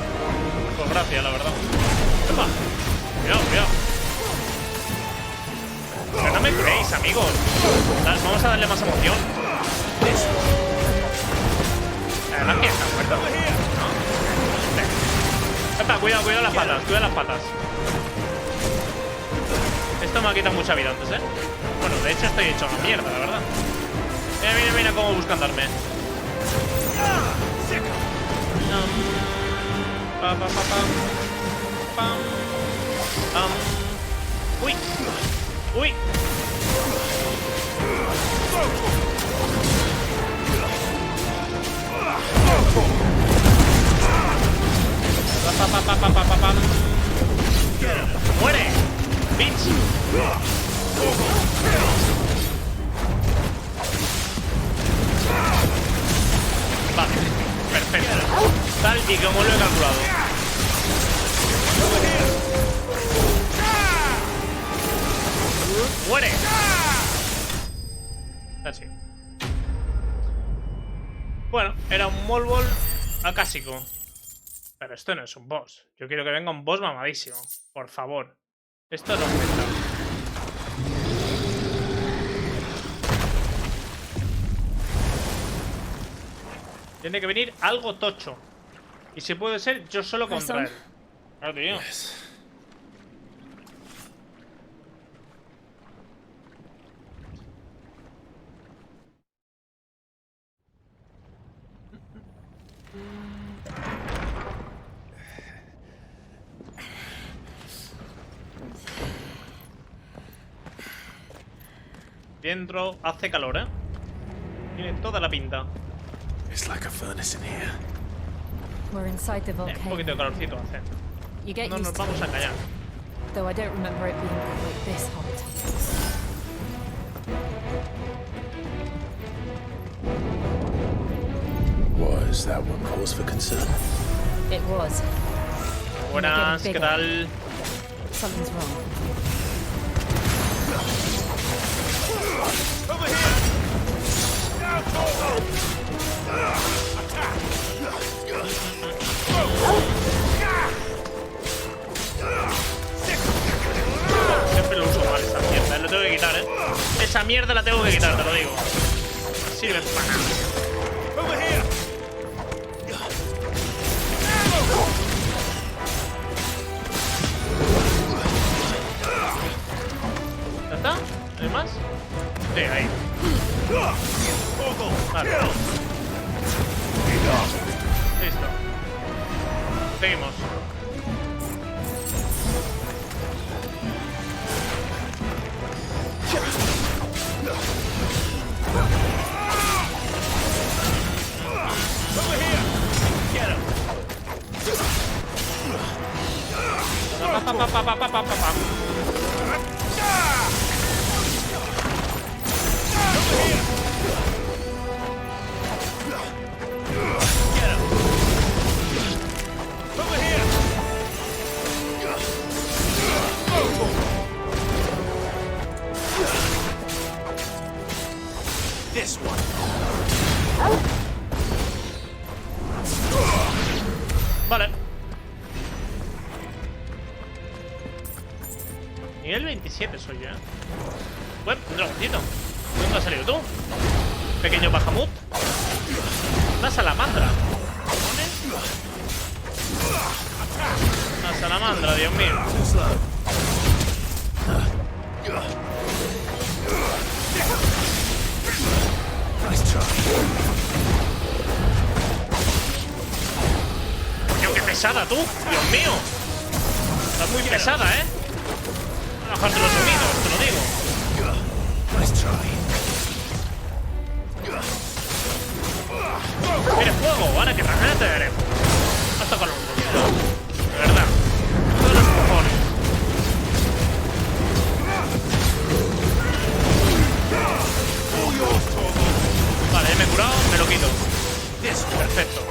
Speaker 1: Pues gracias, la verdad. ¡Epa! Cuidado, cuidado. Pero no me curéis, amigos. Vamos a darle más emoción. Además que está muerto. ¿No? Epa, cuidado, cuidado las patas. Cuidado las patas. Esto me ha quitado mucha vida antes, Bueno, de hecho estoy hecho una mierda, la verdad. Mira, mira, mira cómo buscan darme. Uy. Uy. ¡Muere! ¡Bitch! Vale, perfecto. Tal y como lo he calculado. ¡Muere! Así. Bueno, era un Molbol acásico. Pero esto no es un boss. Yo quiero que venga un boss mamadísimo. Por favor. Esto no cuenta. Tiene que venir algo tocho. Y si puede ser, yo solo contra él. Claro, tío. Dentro hace calor, Tiene toda la pinta.
Speaker 8: It's like a furnace in here.
Speaker 5: We're inside the
Speaker 1: Un
Speaker 5: volcano.
Speaker 1: poquito de calorcito hace.
Speaker 5: You get
Speaker 1: No nos
Speaker 5: used to
Speaker 1: vamos a
Speaker 5: it,
Speaker 1: engañar.
Speaker 5: though I don't remember it being quite this hot.
Speaker 4: Was that one cause for concern?
Speaker 5: It was.
Speaker 1: Buenas, ¿qué tal?
Speaker 5: Something's wrong.
Speaker 6: Over here!
Speaker 1: Siempre lo uso mal esa mierda, lo tengo que quitar, Esa mierda la tengo que quitar, te lo digo. No sirve para nada.
Speaker 6: Over here!
Speaker 1: Vale. Nivel 27 soy yo, ¿eh? Bueno, un dragoncito. ¿Dónde has salido tú? Pequeño Bahamut. Una salamandra. Una salamandra, Dios mío. Coño, qué pesada tú, Dios mío. Estás muy pesada, ¿eh? Voy a bajarte los sonidos, te lo digo. Mire fuego, ahora que también te veremos. Hasta con los cojones. De verdad. Todos los cojones. Vale, me he curado, me lo quito. Perfecto.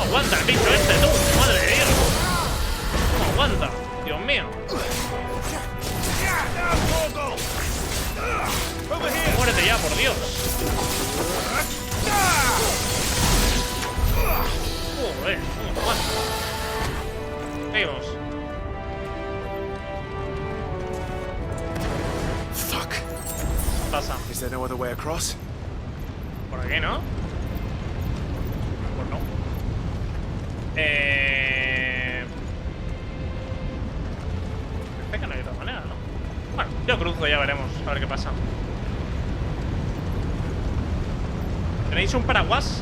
Speaker 1: Aguanta el bicho este, tú. Madre de Dios. No aguanta. Dios mío. Muérete ya, por Dios. Joder, no aguanta. Seguimos.
Speaker 8: Fuck.
Speaker 1: ¿Qué pasa?
Speaker 8: Is there no other way across?
Speaker 1: Por aquí, ¿no? Pues no. Parece que no hay otra manera, ¿no? Bueno, yo cruzo, ya veremos. A ver qué pasa. ¿Tenéis un paraguas?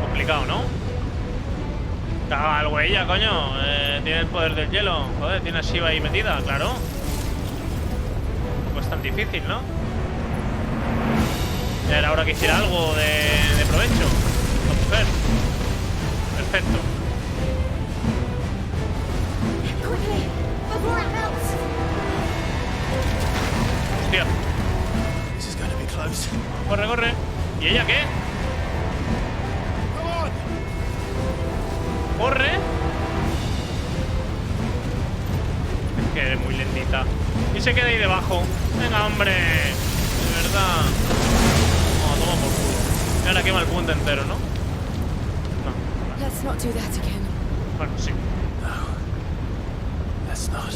Speaker 1: Complicado, ¿no? Caga el güey ya, coño. Tiene el poder del hielo. Joder, tiene a Shiva ahí metida, claro. Pues tan difícil, ¿no? Era hora que hiciera algo de provecho. La mujer. Perfecto. Hostia.
Speaker 8: This is going to be close.
Speaker 1: Corre, corre. ¿Y ella qué? Corre. Es que eres muy lentita. Y se queda ahí debajo. Venga, hombre. De verdad. No, toma por culo. Y ahora quema el punto entero, ¿no? No.
Speaker 5: Let's not do that again.
Speaker 1: Bueno, sí.
Speaker 8: No. Let's not.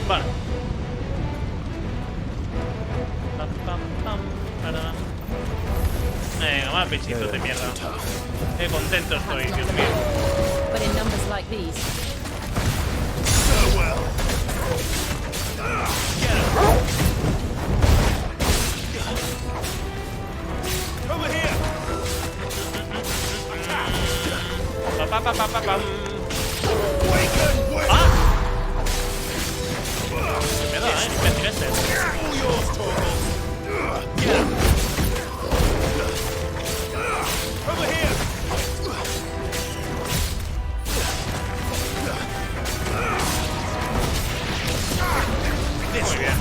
Speaker 1: Vale. Venga, más bichitos de mierda. Qué contento estoy, Dios mío.
Speaker 5: But in numbers like these.
Speaker 1: ¡Ah! Me da, imbécil este. Muy bien.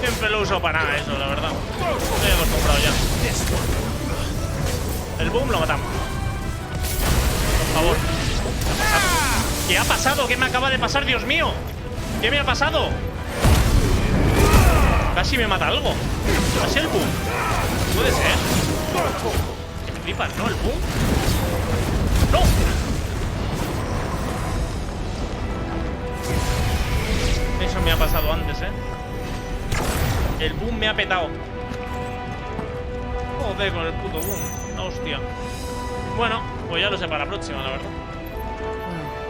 Speaker 1: Siempre lo uso para nada eso, la verdad. Estoy acostumbrado ya. El boom lo matamos. Por favor. ¿Qué ha pasado? ¿Qué me acaba de pasar, Dios mío? ¿Qué me ha pasado? Casi me mata algo. ¿Es el boom? Puede ser. Que me flipas, ¿no? El boom. ¡No! pasado antes, El boom me ha petado. Joder, con el puto boom. Hostia. Bueno, pues ya lo sé para la próxima, la verdad.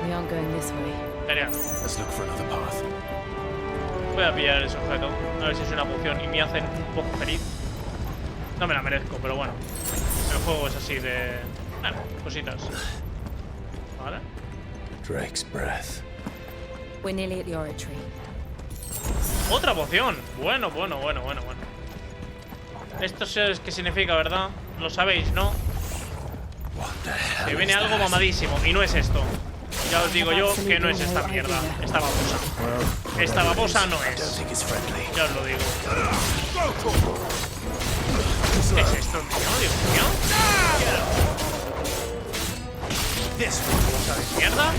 Speaker 5: We aren't going this way.
Speaker 1: Genial.
Speaker 8: Let's look for another path.
Speaker 1: Voy a pillar ese objeto. A ver si es una poción y me hacen un poco feliz. No me la merezco, pero bueno. El juego es así de... Bueno, cositas. Vale.
Speaker 4: Drake's breath.
Speaker 5: We're nearly at the oratory.
Speaker 1: Otra poción. Bueno. Esto es que significa, ¿verdad? Lo sabéis, ¿no? Que viene algo mamadísimo. Y no es esto. Ya os digo yo que no es esta mierda. Esta babosa. Esta babosa no es. Ya os lo digo. ¿Qué es esto, tío? Dios mío. ¿Babosa de mierda?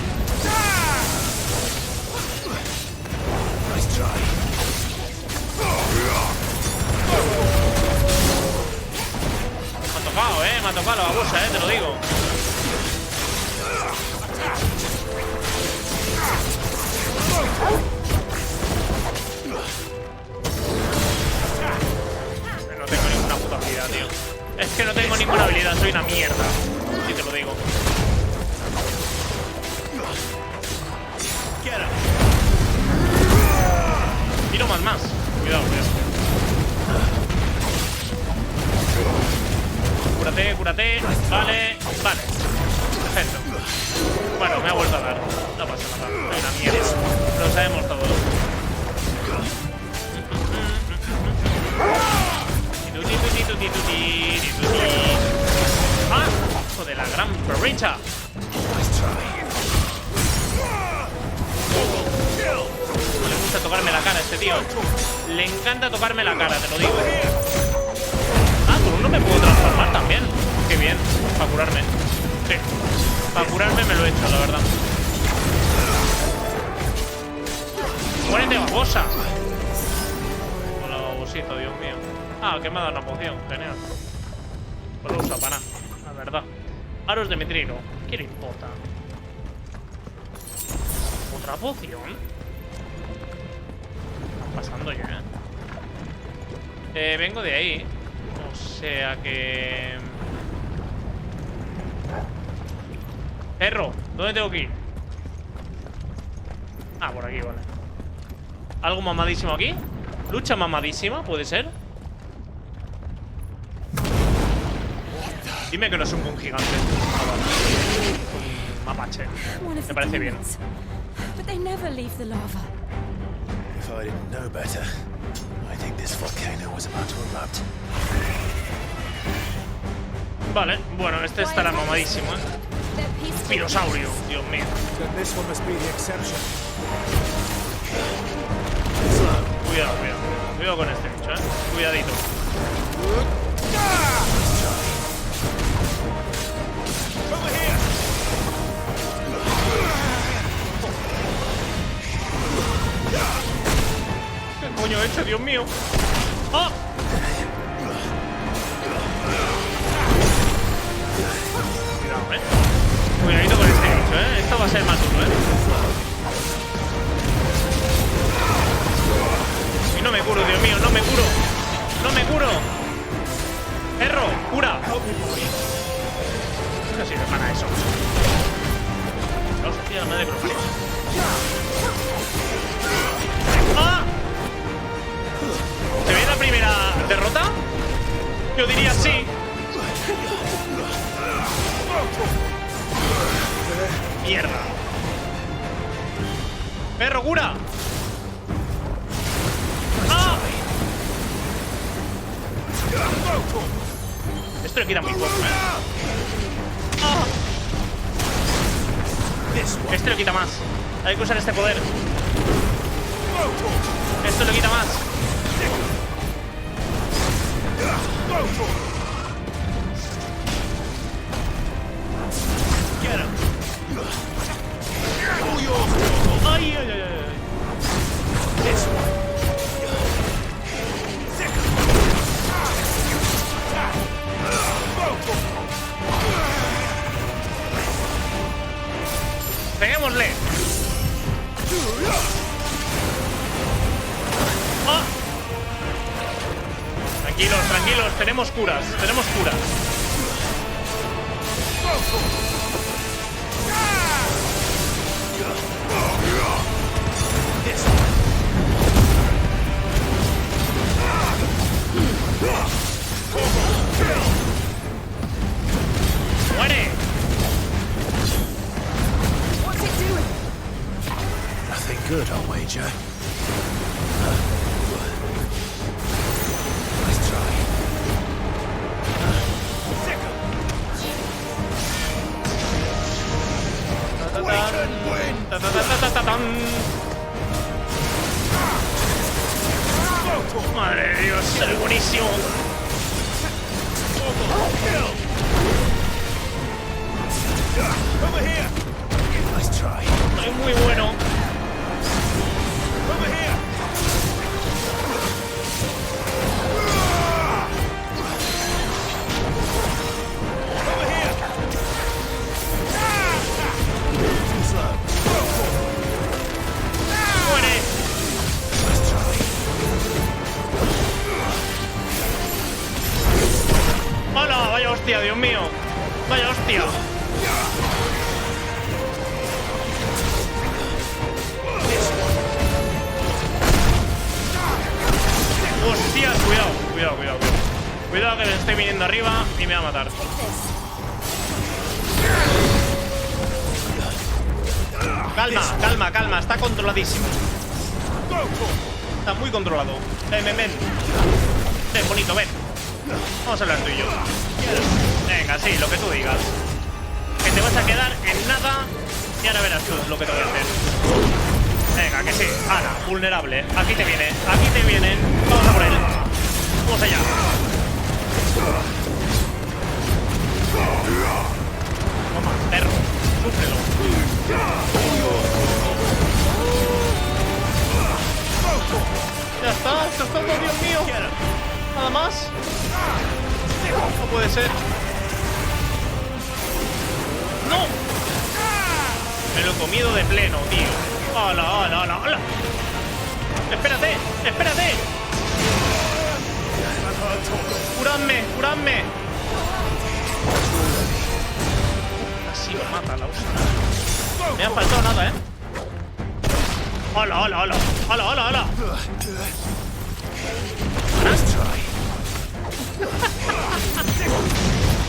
Speaker 1: Me ha tocado la babosa, te lo digo. No tengo ninguna puta habilidad, tío. Es que no tengo ninguna habilidad, soy una mierda. Sí te lo digo. Y no más. Cuidado. Cúrate. Vale. Perfecto. Bueno, me ha vuelto a dar. No pasa nada. Soy una mierda. Lo sabemos todos. ¡Ah! ¡Hijo de la gran perricha! No le gusta tocarme la cara a este tío. Le encanta tocarme la cara, te lo digo. Ah, con uno me puedo transformar también. Qué bien, para curarme. Sí, para curarme me lo he hecho, la verdad. ¡Muérete, babosa! Hola, babosito, Dios mío. Ah, que me ha dado una poción, genial. Pues lo usa para nada, la verdad. Aros de metrilo, ¿qué le importa? ¿Otra poción? Están pasando ya. Vengo de ahí. O sea que... Perro, ¿dónde tengo que ir? Ah, por aquí, vale. ¿Algo mamadísimo aquí? ¿Lucha mamadísima? ¿Puede ser? Dime que no es un boom gigante. Ah, vale. Un mapache. Me parece bien.
Speaker 9: But they never leave the lava.
Speaker 8: If I didn't know better, I think this volcano was about to erupt.
Speaker 1: Vale, bueno, este estará mamadísimo, Pirosaurio, Dios mío. Cuidado con este bicho, Cuidadito. ¿Qué coño he hecho, Dios mío? ¡Ah! Cuidadito con este bicho, Esto va a ser más duro, Y no me curo, Dios mío, no me curo. Perro, cura. No sirve para eso. No se tira la madre que lo parió. ¡Ah! ¿Se ve la primera derrota? Yo diría sí. Mierda. Perro, cura. ¡Ah! Esto le quita muy poco, ¡Ah! Este le quita más. Hay que usar este poder. Esto le quita más. Ay. Peguémosle. tranquilos, tenemos curas, tenemos curas. ¡Muere!
Speaker 9: What's it doing?
Speaker 8: Nothing good, I'll wager. Nice try.
Speaker 1: Madre de Dios, es buenísimo.
Speaker 8: Nice try.
Speaker 1: Es muy bueno. Muere. ¡Hola! Vaya hostia, Dios mío. Vaya hostia. Hostias, cuidado, cuidado, cuidado. Cuidado que me estoy viniendo arriba y me va a matar. Calma, calma, calma, está controladísimo. Está muy controlado. Ven, ven, ven. Ven, bonito, ven. Vamos a hablar tú y yo. Venga, sí, lo que tú digas. Que te vas a quedar en nada y ahora verás tú lo que te voy a hacer. Venga, que sí. Ana, vulnerable. Aquí te viene, aquí te vienen. Vamos a por él. Vamos allá. Toma, perro. Súfrelo. Ya está, esto es todo, Dios mío. Nada más. No puede ser. ¡No! Me lo he comido de pleno, tío. ¡Hala, hala, hala, hala! ¡Espérate! ¡Espérate! ¡Curadme! ¡Curadme! Así lo mata la hostia. Me ha faltado nada, ¿eh? ¡Hala, hala, hala! ¡Hala, hala, hala!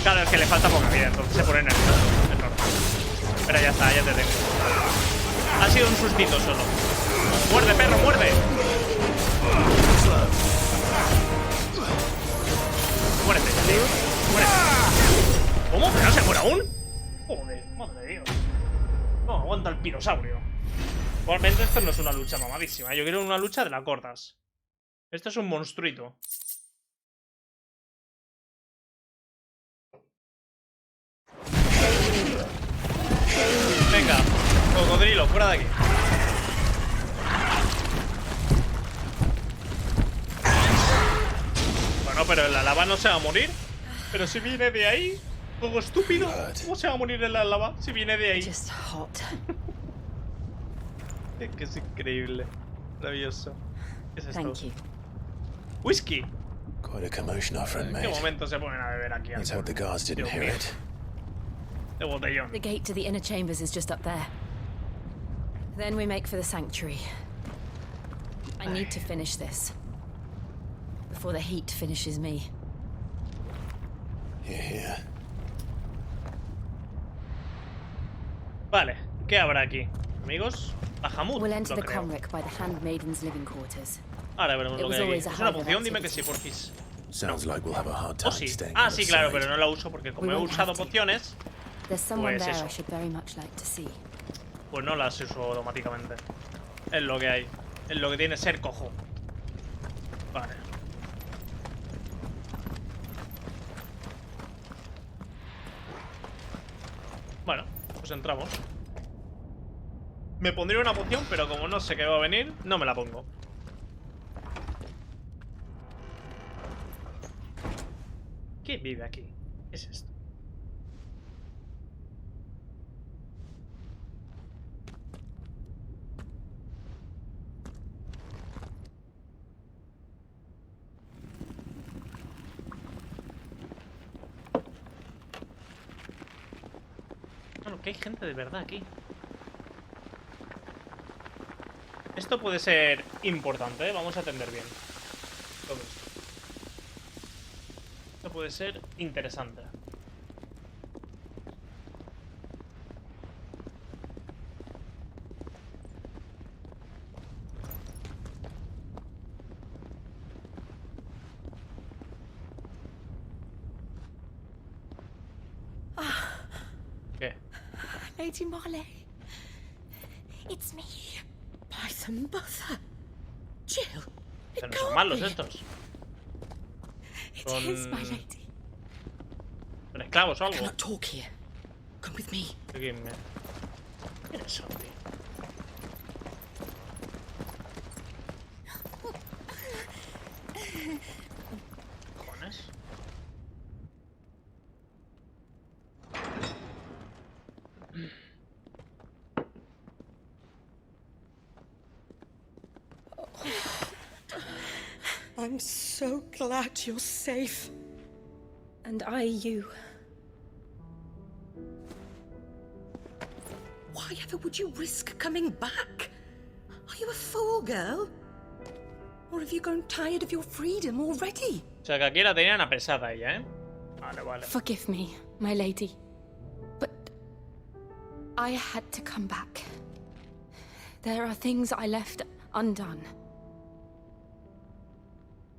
Speaker 1: Claro, es que le falta poca vida, entonces se pone nervioso. Es normal. Pero ya está, ya te tengo. Ha sido un sustito solo. ¡Muerde, perro, muerde! ¡Muérete! ¡Muérete! ¿Cómo? ¿Que no se muere aún? Joder, madre de Dios. No, aguanta el pirosaurio. Igualmente esto no es una lucha mamadísima. Yo quiero una lucha de las gordas. Esto es un monstruito. Venga, cocodrilo, fuera de aquí. Bueno, pero en la lava no se va a morir. Pero si viene de ahí, juego estúpido. ¿Cómo se va a morir en la lava si viene de ahí?
Speaker 5: Just hot.
Speaker 1: Es que es increíble. Maravilloso. ¿Qué es esto?
Speaker 5: Thank you.
Speaker 1: Whisky.
Speaker 8: Quite a commotion our friend
Speaker 1: ¿En qué
Speaker 8: made.
Speaker 1: momento se ponen a beber aquí?
Speaker 8: Let's hope the guards didn't
Speaker 1: Dios
Speaker 8: hear
Speaker 1: mío.
Speaker 8: it.
Speaker 1: De botellón.
Speaker 5: The gate to the inner chambers is just up there. Then we make for the sanctuary. I need to finish this before the heat finishes me.
Speaker 8: Here, here.
Speaker 1: Vale, ¿qué habrá aquí? Amigos, Bahamut.
Speaker 5: We'll enter
Speaker 1: Lo
Speaker 5: the
Speaker 1: creo.
Speaker 5: Comric by the Handmaiden's living quarters.
Speaker 1: Ahora veremos
Speaker 5: It
Speaker 1: lo
Speaker 5: was
Speaker 1: que hay aquí.
Speaker 5: always a
Speaker 1: ¿Es una
Speaker 5: hive of
Speaker 1: poción? Dime que sí,
Speaker 5: activity.
Speaker 1: porfis.
Speaker 8: Sounds like we'll have a hard
Speaker 1: Oh,
Speaker 8: time
Speaker 1: sí.
Speaker 8: staying
Speaker 1: Ah,
Speaker 8: on
Speaker 1: sí,
Speaker 8: the
Speaker 1: claro,
Speaker 8: side.
Speaker 1: pero no la uso porque como
Speaker 5: We
Speaker 1: he
Speaker 5: won't
Speaker 1: usado
Speaker 5: have to.
Speaker 1: pociones,
Speaker 5: There's someone
Speaker 1: Pues
Speaker 5: there
Speaker 1: eso.
Speaker 5: I should very much like to see.
Speaker 1: pues no las uso automáticamente. Es lo que hay. Es lo que tiene ser cojo. Vale. Bueno, pues entramos. Me pondría una poción, pero como no sé qué va a venir, no me la pongo. ¿Qué vive aquí? ¿Qué es esto? que hay gente de verdad aquí. Esto puede ser importante, ¿eh? Vamos a atender bien todo esto. Esto puede ser interesante. ¿Qué?
Speaker 10: Lady Marley, it's me. Buy some butter. Jill,
Speaker 1: Se no son malos estos.
Speaker 10: It is, my lady.
Speaker 1: ¿Son esclavos o
Speaker 10: I
Speaker 1: algo?
Speaker 10: cannot talk here. Come with me.
Speaker 1: Seguidme. ¿Quiénes son, tío? ¿Cojones?
Speaker 10: I'm so glad you're safe.
Speaker 5: And you.
Speaker 10: Why ever would you risk coming back? Are you a fool, girl? Or have you grown tired of your freedom already?
Speaker 1: O sea, que aquí la tenían apresada ella, ¿eh? Vale, vale.
Speaker 5: Forgive me, my lady. But I had to come back. There are things I left undone.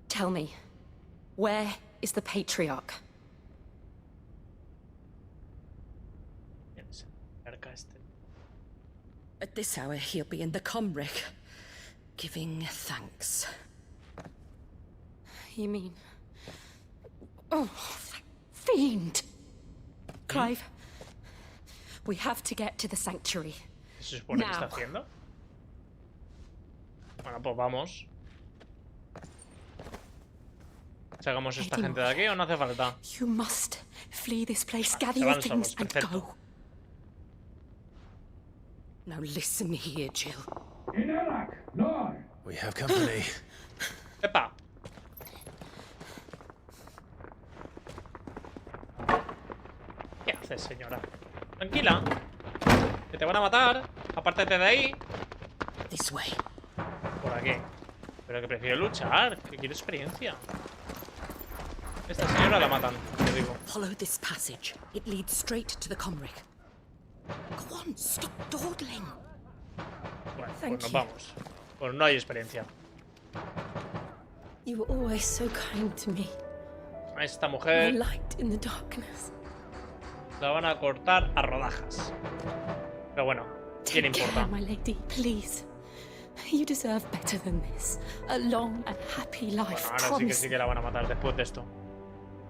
Speaker 5: Tell me, where is the patriarch?
Speaker 10: At this hour, he'll be in the comrick, giving thanks.
Speaker 5: You mean... Oh, fiend! Clive, we have to get to the sanctuary.
Speaker 1: ¿Qué se supone que está haciendo? Bueno, pues vamos. ¿Sacamos esta gente de aquí o no hace falta?
Speaker 5: You must flee this place, gather
Speaker 1: Se
Speaker 5: your
Speaker 1: van
Speaker 5: things
Speaker 1: solos,
Speaker 5: and
Speaker 1: perfecto.
Speaker 5: go.
Speaker 10: Now listen here, Jill.
Speaker 8: We have company.
Speaker 1: ¡Epa! ¿Qué haces, señora? Tranquila. Que te van a matar. Apártate de ahí.
Speaker 10: This way.
Speaker 1: Por aquí. Pero que prefiero luchar. Que quiero experiencia. Esta señora la matan, te digo.
Speaker 10: Follow this passage. It leads straight to the comrick. Go on, stop dawdling.
Speaker 1: Bueno, pues nos vamos. Pues no hay experiencia.
Speaker 5: You were always so kind to me.
Speaker 1: A esta
Speaker 5: My
Speaker 1: mujer
Speaker 5: light in the darkness.
Speaker 1: la van a cortar a rodajas. Pero bueno, ¿quién
Speaker 5: Take
Speaker 1: importa?
Speaker 5: care, my lady, please. You deserve better than this. A long and happy life.
Speaker 1: Bueno, ahora sí que la van a matar después de esto.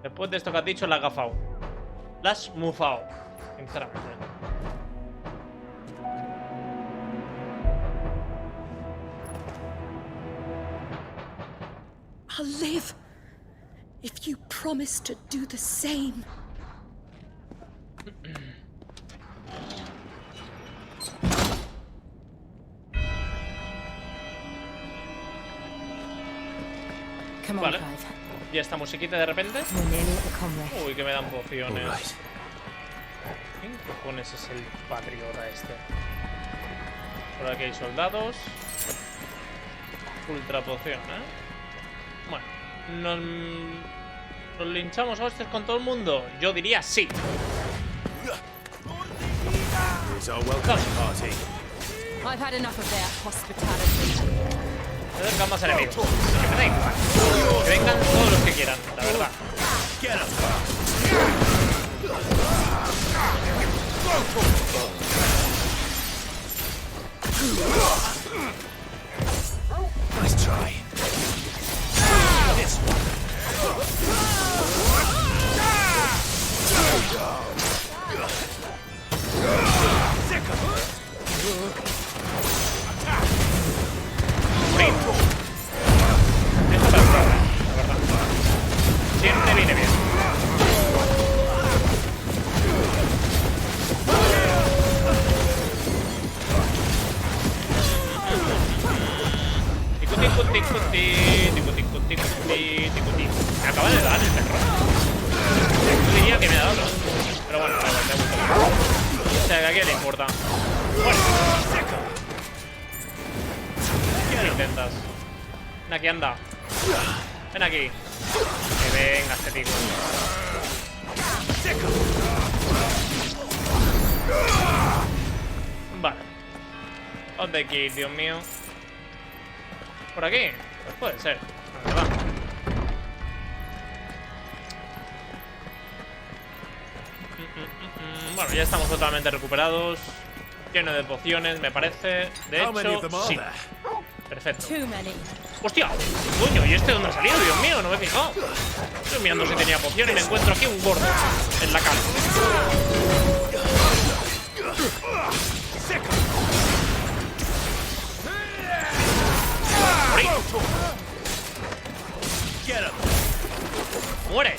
Speaker 1: Después de esto que has dicho, la has gafao. La has mufao, sinceramente.
Speaker 10: I'll live if you promise to do the same.
Speaker 5: Come on,
Speaker 1: Vale.
Speaker 5: Clive.
Speaker 1: Y esta musiquita de repente.
Speaker 5: We're nearly at the comrick.
Speaker 1: Uy, que me dan pociones.
Speaker 8: Alright.
Speaker 1: ¿Quién cojones es el patriota este? Por aquí hay soldados. Ultra poción, ¿eh? Bueno, ¿nos linchamos a hostias con todo el mundo? Yo diría sí.
Speaker 8: Here's our welcome party.
Speaker 5: I've had enough of their hospitality.
Speaker 1: Se acercan más enemigos. Que me da igual. Que vengan todos los que quieran, la verdad.
Speaker 8: Get up. Nice try. This
Speaker 1: Esto es broma, la verdad. Siempre viene bien. Ticuti. Me acaba de dar el perro. Yo diría que me ha dado otro. Pero bueno, me ha gustado. sea, que a quién le importa. Bueno. ¿Qué intentas? Ven aquí, anda. Ven aquí. Que venga este tipo. Vale. ¿Dónde hay que ir, Dios mío? ¿Por aquí? Pues puede ser, la verdad. Bueno, ya estamos totalmente recuperados. Lleno de pociones, me parece. De hecho, sí. Perfecto. ¡Hostia! Coño, ¿y este dónde ha salido? Dios mío, no me he fijado. Estoy mirando si tenía poción y me encuentro aquí un gordo en la cara. ¡Morí! ¡Muere!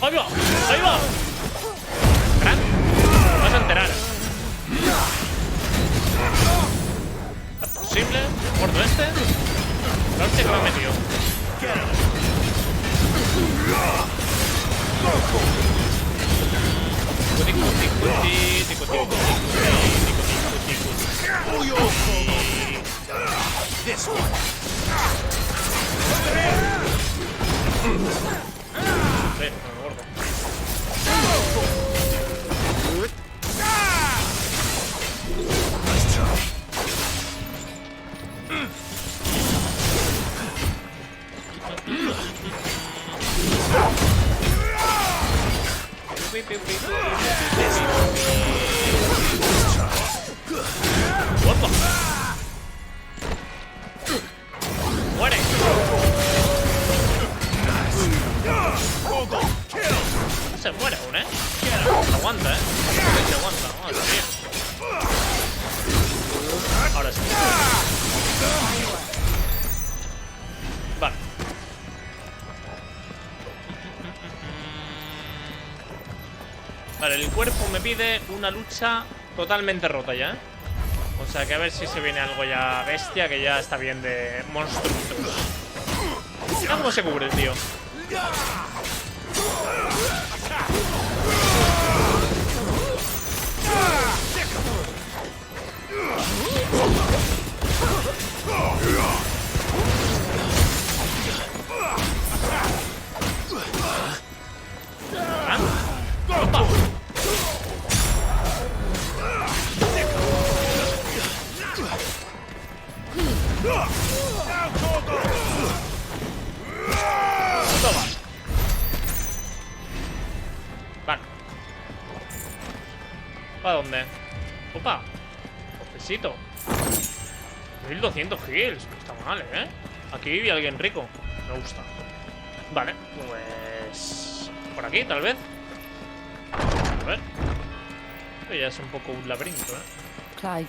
Speaker 1: ¡Ahí va! ¡Ahí va! ¡Gran! Te vas a enterar. ¿Es posible? ¿Gordo este? La hostia que me ha metido. ¡Muere! No se muere aún, ¿eh? Aguanta, ¿eh? Se aguanta. Madre mía. Ahora sí. Vale. Vale, el cuerpo me pide una lucha totalmente rota ya, ¿eh? O sea que a ver si se viene algo ya bestia, que ya está bien de monstruos. Mira cómo se cubre el tío. ¡Opa! Toma. Vale. ¿Para dónde? Opa. Cofrecito. 1200 kills. No está mal, ¿eh? Aquí vive alguien rico. Me gusta. Vale, pues... por aquí, tal vez. A ver. Esto ya es un poco un laberinto, ¿eh?
Speaker 5: Clive,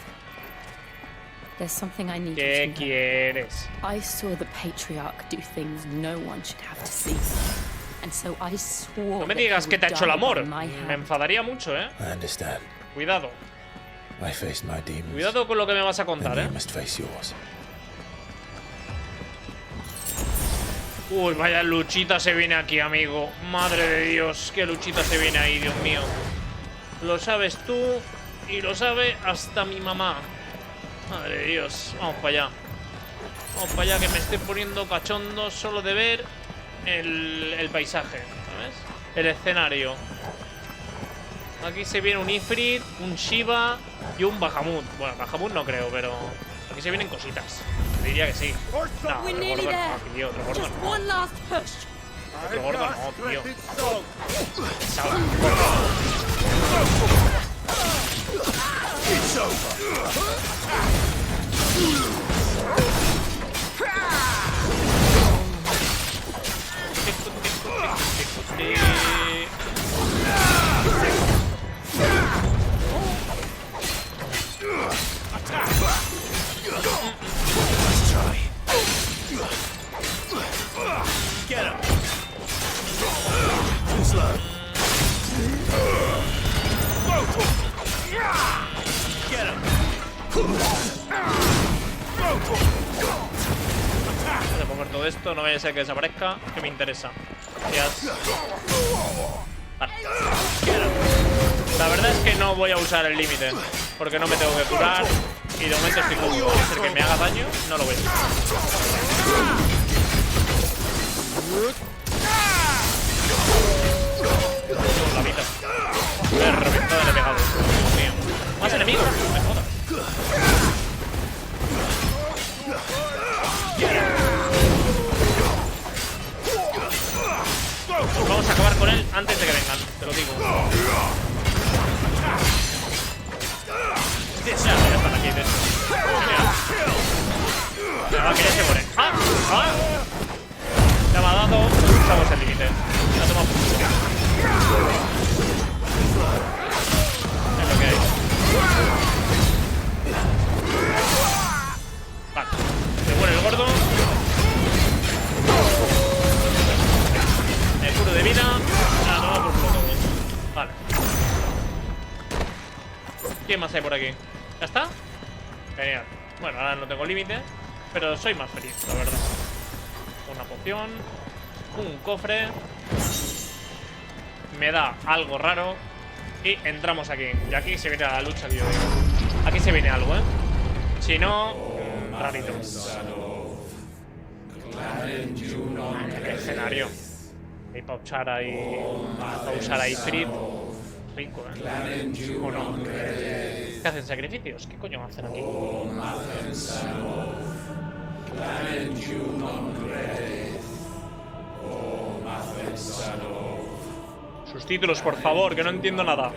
Speaker 5: there's something I need
Speaker 1: ¿Qué
Speaker 5: you to know.
Speaker 1: quieres?
Speaker 5: I saw the patriarch do things no one should have to see. And so I swore
Speaker 1: No me
Speaker 5: that he
Speaker 1: digas que te ha
Speaker 5: would
Speaker 1: hecho el
Speaker 5: die
Speaker 1: amor.
Speaker 5: by my
Speaker 1: Me
Speaker 5: hand.
Speaker 1: enfadaría mucho, ¿eh?
Speaker 4: I understand.
Speaker 1: Cuidado.
Speaker 4: I faced my demons.
Speaker 1: Cuidado con lo que me vas a contar,
Speaker 4: Then
Speaker 1: ¿eh?
Speaker 4: you must face yours.
Speaker 1: Uy, vaya luchita se viene aquí, amigo. Madre de Dios, qué luchita se viene ahí, Dios mío. Lo sabes tú y lo sabe hasta mi mamá. Madre de Dios, vamos para allá. Vamos para allá que me estoy poniendo cachondo solo de ver el paisaje, ¿sabes? El escenario. Aquí se viene un Ifrit, un Shiva y un Bahamut. Bueno, Bahamut no creo, pero aquí se vienen cositas. Diría que sí. No, otro gordo no, tío, otro gordo no. Otro gordo no, tío. Pesado, todo esto. No vaya a ser que desaparezca, que me interesa. Gracias. Vale. La verdad es que no voy a usar el límite, porque no me tengo que curar. Y de momento estoy cómodo. A no ser que me haga daño, no lo voy a usar. La vida. Reventada le he pegado. Dios mío. Más enemigos. Me jodas. Pues vamos a acabar con él antes de que vengan. Te lo digo. Ya están aquí, de hecho. Genial. Que ya se muere. ¡Ah! ¡Ah! Ya me ha dado. Usamos el límite. La tomamos. Es lo que hay. Vale. Se muere el gordo. El curo de vida. Ah, no, por culo todo. Vale. ¿Qué más hay por aquí? ¿Ya está? Genial. Bueno, ahora no tengo límite, pero soy más feliz, la verdad. Una poción. Un cofre. Me da algo raro. Y entramos aquí. Y aquí se viene la lucha que yo digo. Aquí se viene algo, ¿eh? Si no, rarito. Qué escenario. Y para usar ahí. Para usar ahí Frit. Rico, ¿eh? ¿O no? ¿Qué hacen sacrificios? ¿Qué coño hacen aquí? Sus títulos, por favor, que no entiendo nada.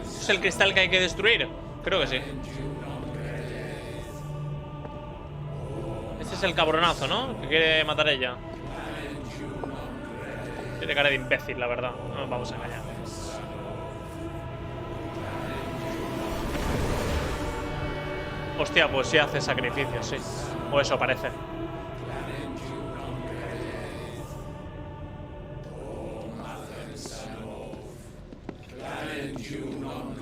Speaker 1: ¿Es el cristal que hay que destruir? Creo que sí. Este es el cabronazo, ¿no? Que quiere matar a ella. Tiene cara de imbécil, la verdad. No nos vamos a engañar. Hostia, pues sí hace sacrificios, sí. O eso parece.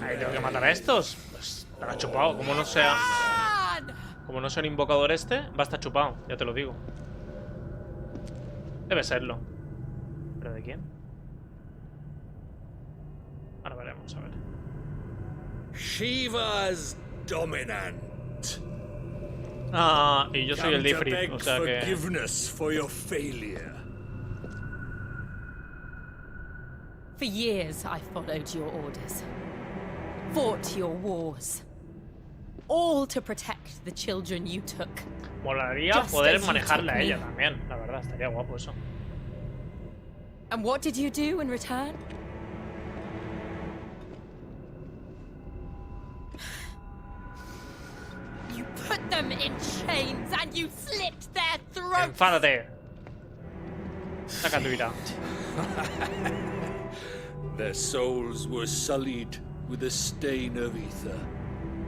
Speaker 1: Ahí tengo que matar a estos. Pues estará chupado. Como no sea... Como no sea un invocador este, va a estar chupado. Ya te lo digo. Debe serlo. ¿Pero de quién? Ahora veremos, a ver.
Speaker 7: Shiva's dominant.
Speaker 1: Ah, y yo soy el Ifrit, o sea que...
Speaker 7: Forgiveness for your failure.
Speaker 5: For years, I followed your orders, fought your wars, all to protect the children you took.
Speaker 1: Molaría poder manejarla a ella también, la verdad, estaría guapo eso.
Speaker 5: And what did you do in return? You put them in chains and you slit their throats.
Speaker 1: Enfádate. Saca tu ira.
Speaker 7: Their souls were sullied with a stain of ether.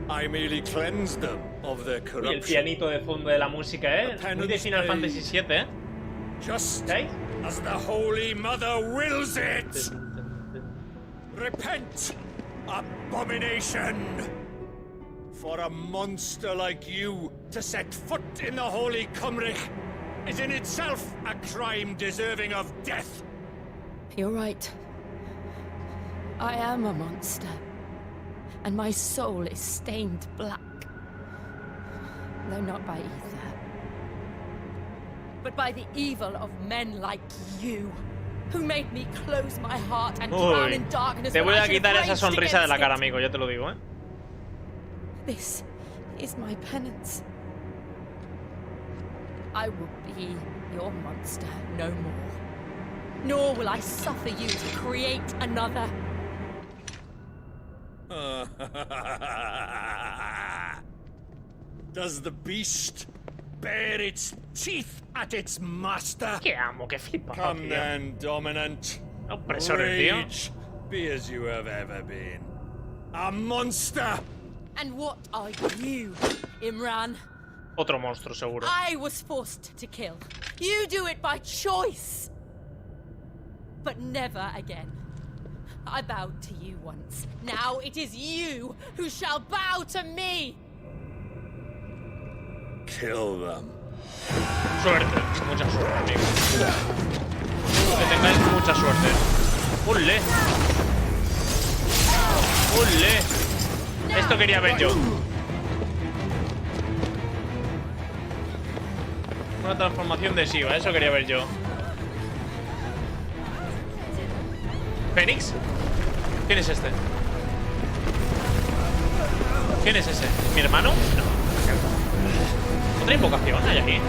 Speaker 7: I merely cleansed them of their
Speaker 1: Y
Speaker 7: corruption.
Speaker 1: el pianito de fondo de la música, muy de Final Fantasy VII,
Speaker 7: Just
Speaker 1: ¿Okay?
Speaker 7: as the Holy Mother wills it. Repent, abomination! For a monster like you to set foot in the Holy Cymrich is in itself a crime deserving of death.
Speaker 5: You're right. I am a monster. And my soul is stained black. Though not by ether. But by the evil of men like you. Who made me close my heart and drown in darkness.
Speaker 1: Te voy a quitar esa
Speaker 5: sonrisa
Speaker 1: sonrisa de la cara, amigo, ya te lo digo,
Speaker 5: This is my penance. I will be your monster no more. Nor will I suffer you to create another.
Speaker 7: Does the beast bare its teeth at its master?
Speaker 1: Qué amo, qué flipa.
Speaker 7: Come then, dominant.
Speaker 1: Opresor el tío.
Speaker 7: Rage, be as you have ever been. A monster!
Speaker 5: And what are you, Imran?
Speaker 1: Otro monstruo, seguro.
Speaker 5: I was forced to kill. You do it by choice. But never again. I bowed to you once. Now it is you who shall bow to me.
Speaker 2: kill them.
Speaker 1: Suerte, mucha suerte, amigo. Que tengáis mucha suerte. ¡Ule! ¡Ule! Esto quería ver yo. Una transformación de Shiva, eso quería ver yo. ¿Fénix? ¿Quién es este? ¿Quién es ese? ¿Mi hermano? No. ¿Otra invocación hay aquí?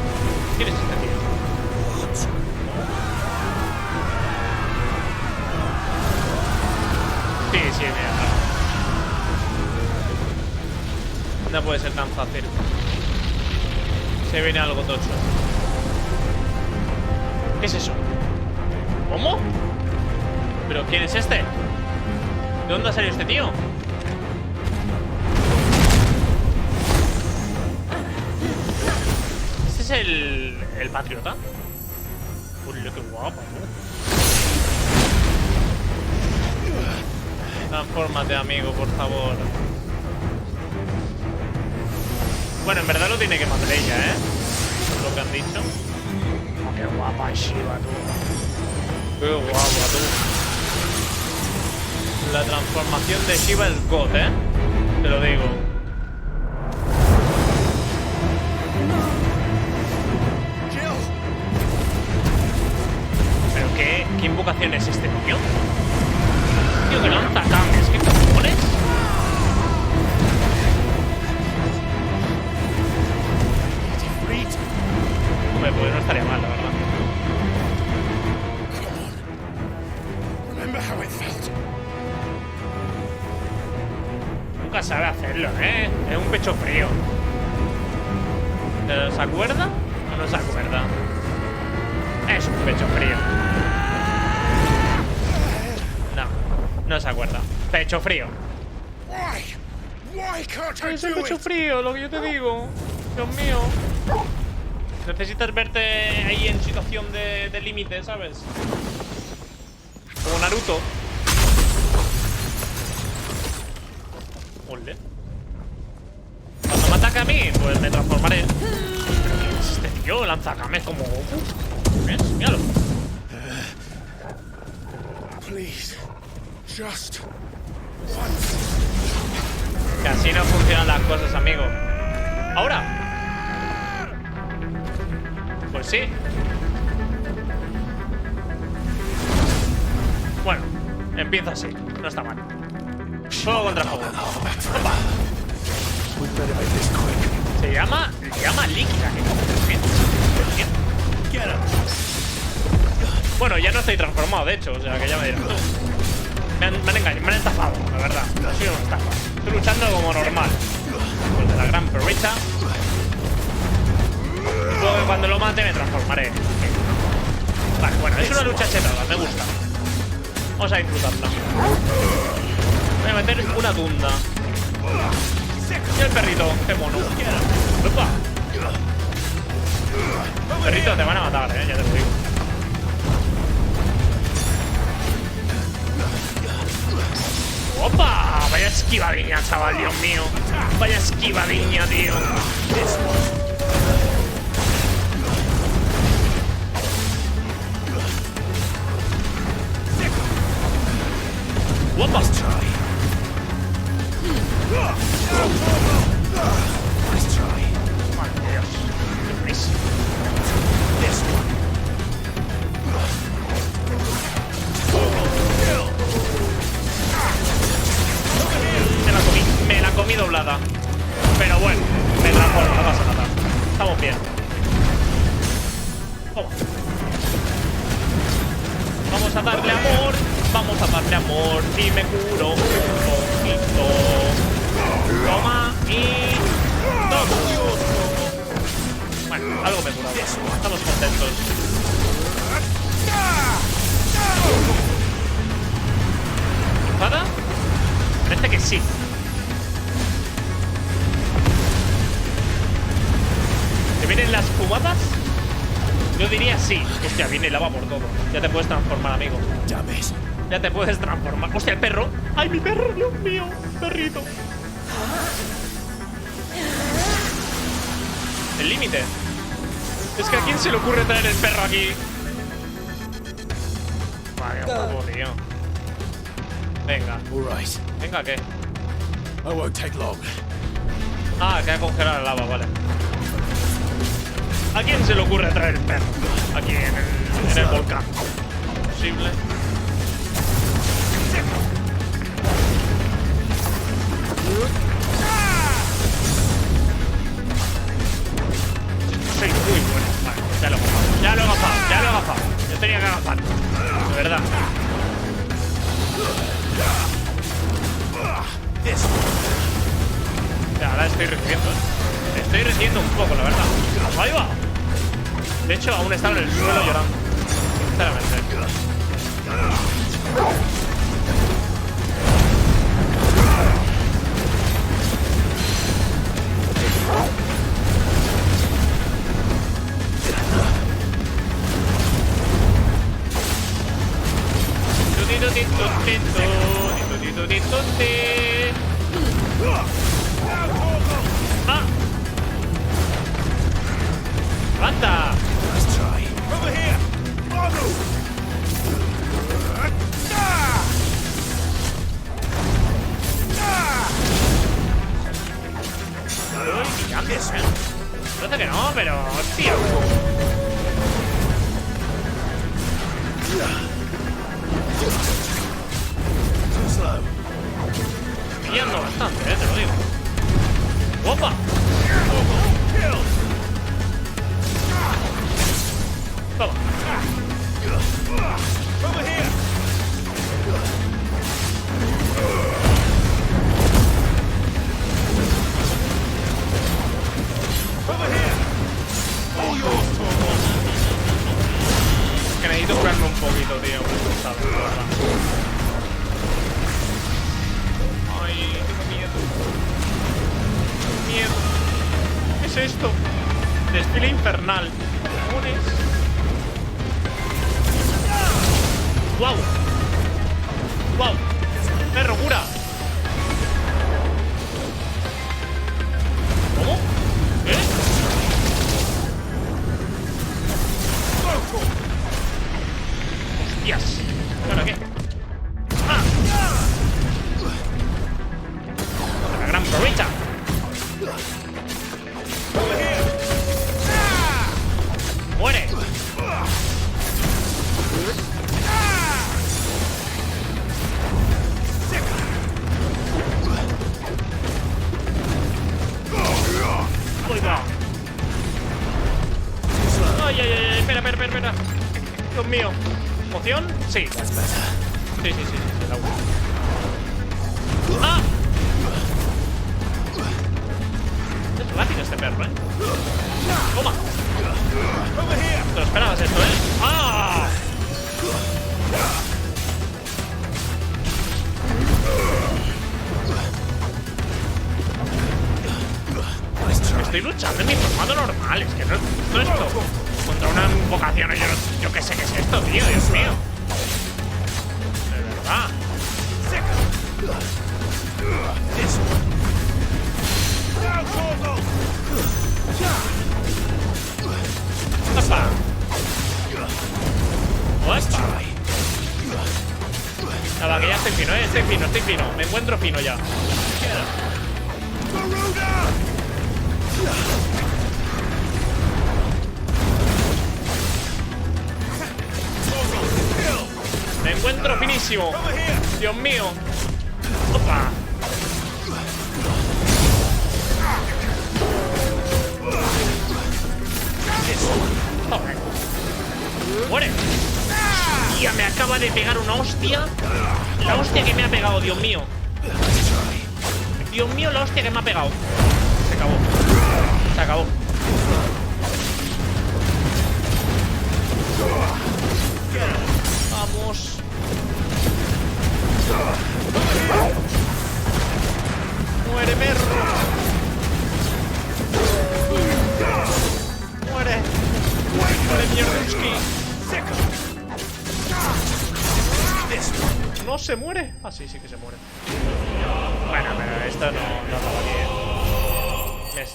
Speaker 1: ¿Quién es este tío? Sí, mira. No puede ser tan fácil. Se viene algo tocho. ¿Qué es eso? ¿Cómo? ¿Pero quién es este? ¿De dónde ha salido este tío? ¿Este es el patriota? Uy, qué guapo, ¿no? Transfórmate, amigo, por favor. Bueno, en verdad lo tiene que matar ella, ¿eh? Por lo que han dicho. Oh, qué guapa es Shiva, tú. Qué guapa, tú. La transformación de Shiva es God, ¿eh? Te lo digo. ¿Pero qué invocación es este tío? Tío, que lanza cambios. ¿Qué cojones? Hombre, pues no estaría mal, la verdad. Nunca sabe hacerlo, ¿eh? Es un pecho frío. ¿Se acuerda o no se acuerda? Es un pecho frío. No se acuerda. Pecho frío. Es un pecho frío, lo que yo te digo. Dios mío. Necesitas verte ahí en situación de límite, ¿sabes? Como Naruto. Ole. Cuando me ataque a mí, pues me transformaré. ¿Pero quién es este tío? Lanzacames como Goku. ¿Ves? Míralo.
Speaker 6: Please, just
Speaker 1: que así no funcionan las cosas, amigo. ¿Ahora? Pues sí. Bueno, empieza así. No está mal. Fuego contra fuego. Se llama líquida. Bueno, ya no estoy transformado, de hecho. O sea, que ya me dirás tú. Me han engañado, me han estafado, la verdad. Ha sido una estafa. Estoy luchando como normal. Pues de la gran perrita. Luego cuando lo mate me transformaré. Vale, bueno, es una lucha chetada, me gusta. Vamos a disfrutarla. Voy a meter una tunda. Y el perrito, qué mono. ¡Opa! Perrito, te van a matar, ya te lo digo. ¡Opa! Vaya esquivadiña, chaval, Dios mío. Vaya esquivadiña, tío. ¡Opa! Madre Dios. ¿Qué veis? Me la comí doblada. Pero bueno, me transformo, no pasa nada. Estamos bien. Toma. Vamos a darle amor. Vamos a darle amor. Y me curo un poquito. Toma y... toma. Bueno, algo me cura. Estamos contentos. ¿Enfada? Parece que sí. ¿Te vienen las fumadas? Yo diría sí. Hostia, viene lava por todo. Ya te puedes transformar, amigo.
Speaker 6: Ya ves.
Speaker 1: Ya te puedes transformar. Hostia, el perro. ¡Ay, mi perro! Dios mío. Perrito. El límite. Es que a quién se le ocurre traer el perro aquí. Vaya huevo, tío. Venga. Venga, ¿qué?
Speaker 6: I won't take long.
Speaker 1: Ah, que ha congelado la lava, vale. ¿A quién se le ocurre traer el perro? Aquí en el volcán. Posible. Soy muy bueno. Vale, ya lo he agafado. Ya lo he agafado. Ya lo he agafado. Yo tenía que agafarlo. De verdad. Ya, ahora estoy recibiendo, ¿eh? Estoy recibiendo un poco, la verdad. ¡Ahí va! De hecho, aún estaba en el suelo llorando. Sinceramente. ¡Ah! ¡Levanta! Uy, gigantes, ¿eh? Parece que no, pero... ¡hostia! Pillando bastante, te lo digo. ¡Opa! Toma. Es que necesito curarme un poquito, tío. Ay, tengo miedo. Miedo. ¿Qué es esto? Desfile infernal. ¿Cojones? ¡Wow! ¡Wow! ¡Perro, cura! ¿Cómo? ¿Qué? ¡Hostias! ¿Ahora qué? ¡Ah! ¡La gran provecha! ¡Muere! ¡Ay, ay, ay! Espera. Dios mío. ¿Poción? Sí. Sí. La uso. ¡Ah! Es rápido este perro, ¿eh? ¡Toma! Te lo esperabas esto, ¿eh? ¡Ah! Estoy luchando en mi formato normal. Es que no es justo esto. Contra una invocación, yo qué sé qué es esto, tío. Dios mío. De verdad. ¡Opa! ¡Opa! Nada, que ya estoy fino, estoy fino. Me encuentro fino ya. Me encuentro finísimo. Dios mío. Opa. Joder. Muere. Tía, me acaba de pegar una hostia. La hostia que me ha pegado, Dios mío. Dios mío, la hostia que me ha pegado. Se acabó. Se acabó. Vamos. Muere, perro. Muere. Muere, mierduski. ¿No se muere? Ah, sí que se muere. Bueno, pero esto no acaba bien.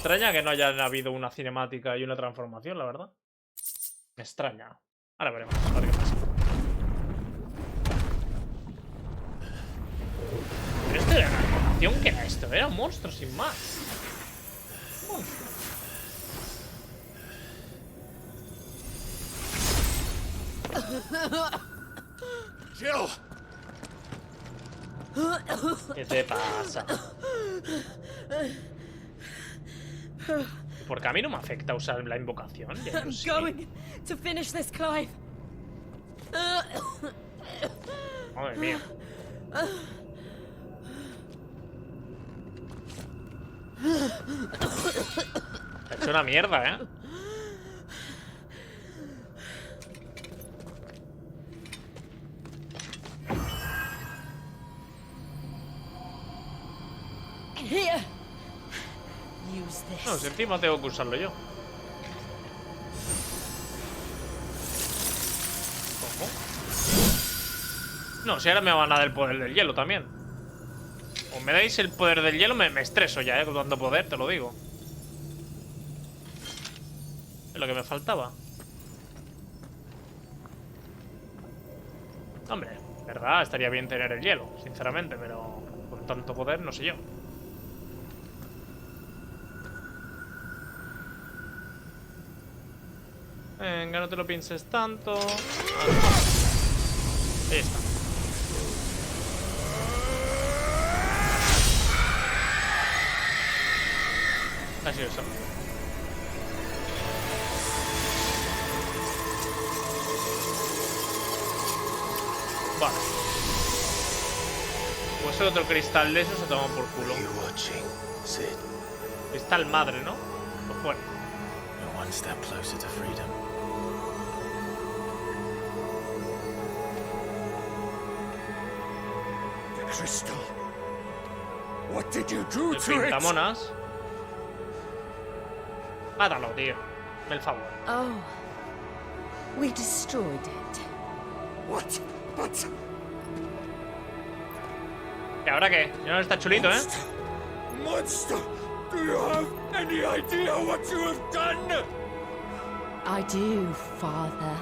Speaker 1: extraña que no haya habido una cinemática y una transformación, la verdad. Me extraña. Ahora veremos, a ver qué pasa. Pero esto era una animación, ¿qué era esto? Era un monstruo sin más. Un monstruo.
Speaker 6: Jill!
Speaker 1: ¿Qué te pasa? Porque a mí no me afecta usar la invocación.
Speaker 5: I'm going to finish this, Clive.
Speaker 1: Madre mía. Ha hecho una mierda, ¿eh?
Speaker 5: Here. Use this.
Speaker 1: No, si encima tengo que usarlo yo. ¿Cómo? No, si ahora me van a dar el poder del hielo también. O me dais el poder del hielo, me estreso ya, con tanto poder, te lo digo. Es lo que me faltaba. Hombre, verdad, estaría bien tener el hielo, sinceramente, pero con tanto poder, no sé yo. Venga, no te lo pienses tanto. Ahí está. Ha sido eso. Vale. Pues otro cristal de eso se toma por culo. Cristal madre, ¿no? Pues bueno.
Speaker 8: One step closer to freedom.
Speaker 6: The crystal. What did you do
Speaker 1: El
Speaker 6: to it?
Speaker 1: pintamonas. Mátalo, tío. Hazme el favor.
Speaker 5: Oh, we destroyed it.
Speaker 6: What? But
Speaker 1: ¿Y ahora qué? Ya no está chulito, ¿eh?
Speaker 6: monster! Do you have any idea what you have done?
Speaker 5: I do, Father.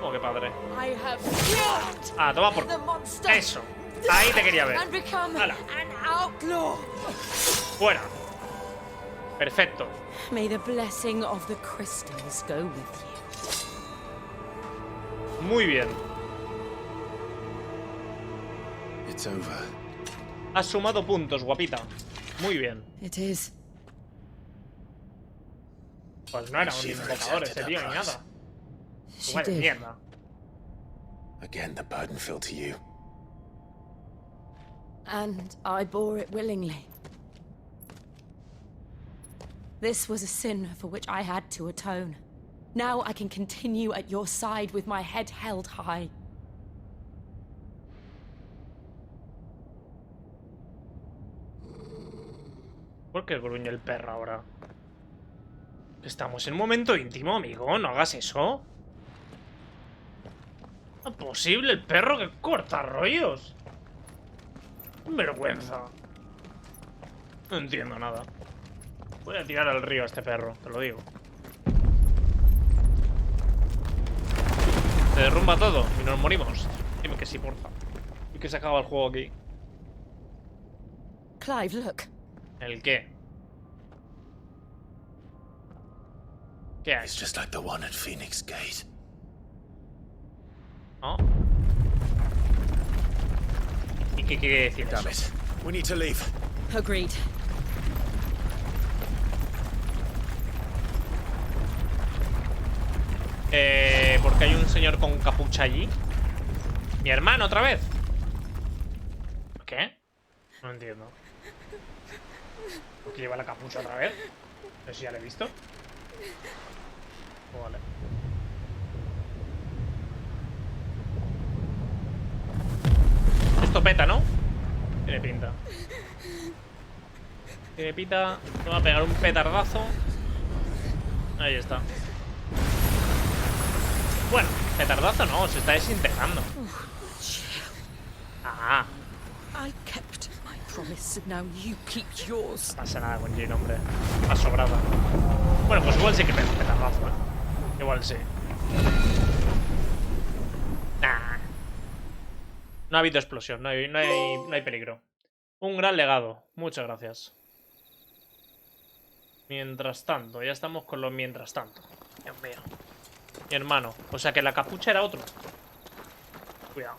Speaker 1: Oh, qué padre.
Speaker 5: I have killed
Speaker 1: Ah, toma por...
Speaker 5: the monster.
Speaker 1: Eso. Ahí te quería ver.
Speaker 5: And become
Speaker 1: Hala.
Speaker 5: an outlaw.
Speaker 1: Fuera. Perfecto.
Speaker 5: May the blessing of the crystals go with you.
Speaker 1: Muy bien.
Speaker 8: It's over.
Speaker 1: Has sumado puntos, guapita. Muy bien.
Speaker 5: It is.
Speaker 1: Pues no era un invocador ese tío ni nada.
Speaker 5: She
Speaker 1: Igual de
Speaker 5: did.
Speaker 1: mierda.
Speaker 8: Again, the burden fell to you.
Speaker 5: And I bore it willingly. This was a sin for which I had to atone. Now I can continue at your side with my head held high.
Speaker 1: ¿Por qué gruñe el perro ahora? Estamos en un momento íntimo, amigo. No hagas eso. No es posible, el perro que corta rollos. Vergüenza. No entiendo nada. Voy a tirar al río a este perro, te lo digo. Se derrumba todo y nos morimos. Dime que sí, porfa. Y que se acaba el juego aquí.
Speaker 5: Clive, look.
Speaker 1: ¿El qué? ¿Qué hay?
Speaker 8: It's just like the one at Phoenix Gate.
Speaker 1: ¿No? ¿Y qué quiere decir
Speaker 8: Damn
Speaker 1: eso?
Speaker 8: it. We need to leave.
Speaker 5: Agreed.
Speaker 1: ¿Por qué hay un señor con capucha allí? ¿Mi hermano otra vez? ¿Qué? No entiendo. ¿Por qué lleva la capucha otra vez? No sé si ya lo he visto. Oh, vale. Esto peta, ¿no? Tiene pinta. Tiene pinta. Me va a pegar un petardazo. Ahí está. Bueno, petardazo no, se está desintegrando. Ah.
Speaker 10: I kept my promise. Now you keep yours.
Speaker 1: No pasa nada con Jin, hombre. Está sobrada. Bueno, pues igual sí que me petardazo, ¿eh? Igual sí. Nah. No ha habido explosión, no hay peligro. Un gran legado. Muchas gracias. Mientras tanto, ya estamos con los mientras tanto. Dios mío. Mi hermano. O sea que la capucha era otro. Cuidado.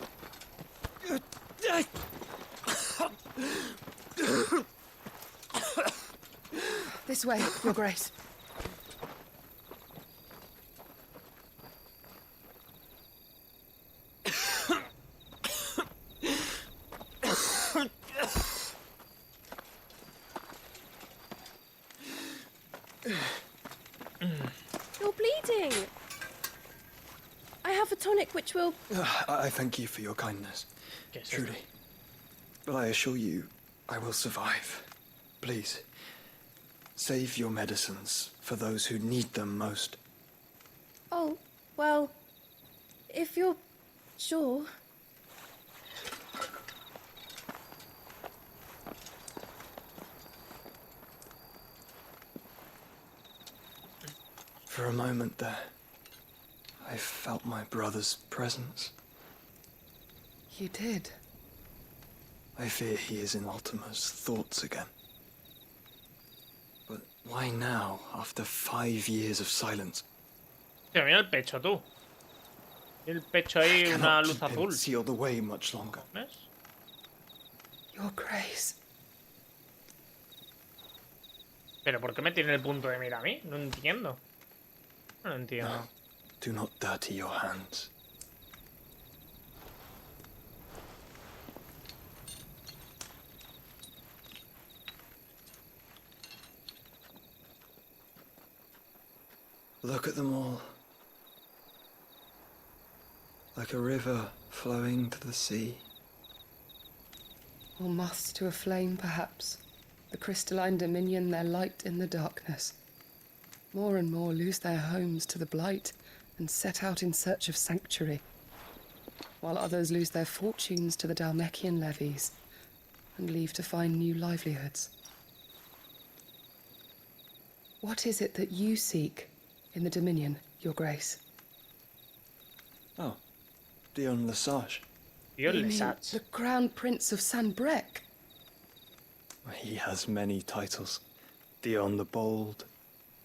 Speaker 5: This way, Your Grace.
Speaker 11: You're bleeding. I have a tonic which will...
Speaker 12: I thank you for your kindness, truly. But I assure you, I will survive. Please, save your medicines for those who need them most.
Speaker 11: Oh, well, if you're sure.
Speaker 12: For a moment there, I felt my brother's presence.
Speaker 5: You did?
Speaker 12: I fear he is in Ultima's thoughts again. But why now, after 5 years of silence?
Speaker 1: Tío, mira el pecho, tú. El pecho ahí, una luz azul.
Speaker 12: Sealed away much longer.
Speaker 1: ¿Ves?
Speaker 5: Your Grace.
Speaker 1: ¿Pero por qué me tiene el punto de mira a mí? No entiendo. No entiendo.
Speaker 12: No, do not dirty your hands. Look at them all. Like a river flowing to the sea.
Speaker 5: Or moths to a flame, perhaps. The crystalline dominion their light in the darkness. More and more lose their homes to the blight and set out in search of sanctuary, while others lose their fortunes to the Dalmekian levies and leave to find new livelihoods. What is it that you seek in the Dominion, Your Grace?
Speaker 12: Oh, Dion Lesage.
Speaker 1: Dion Lesage.
Speaker 5: The Crown Prince of Sanbrec.
Speaker 12: He has many titles. Dion the Bold,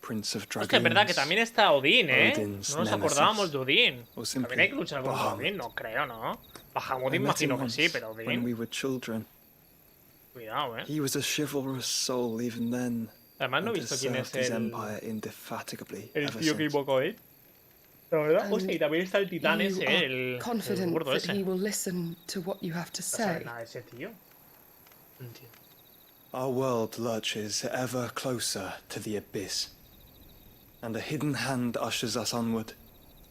Speaker 12: Prince of Dragons.
Speaker 1: Hostia, es verdad que también está Odín, ¿eh?
Speaker 12: Odin's
Speaker 1: No nos
Speaker 12: nemesis.
Speaker 1: acordábamos de Odín.
Speaker 12: O simply
Speaker 1: También hay que luchar contra
Speaker 12: Bahamut.
Speaker 1: Odín, no creo, ¿no? Bahamut
Speaker 12: I met him
Speaker 1: imagino que sí,
Speaker 12: once
Speaker 1: pero
Speaker 12: when
Speaker 1: Odín.
Speaker 12: we were children.
Speaker 1: Cuidado, ¿eh?
Speaker 12: He was a chivalrous soul even then.
Speaker 1: Además no he
Speaker 12: and
Speaker 1: visto
Speaker 12: has
Speaker 1: quién es
Speaker 12: served his
Speaker 1: el
Speaker 12: empire indefatigably
Speaker 1: tío
Speaker 12: ever
Speaker 1: que
Speaker 12: since.
Speaker 1: invocó ahí. La verdad, hostia, y también está el titán
Speaker 5: You
Speaker 1: ese,
Speaker 5: are
Speaker 1: el
Speaker 5: confident
Speaker 1: gordo
Speaker 5: that
Speaker 1: ese.
Speaker 5: he will listen to what you have to
Speaker 1: No sabe
Speaker 5: say.
Speaker 1: nada de ese tío. No entiendo.
Speaker 12: Our world lurches ever closer to the abyss, and a hidden hand ushers us onward.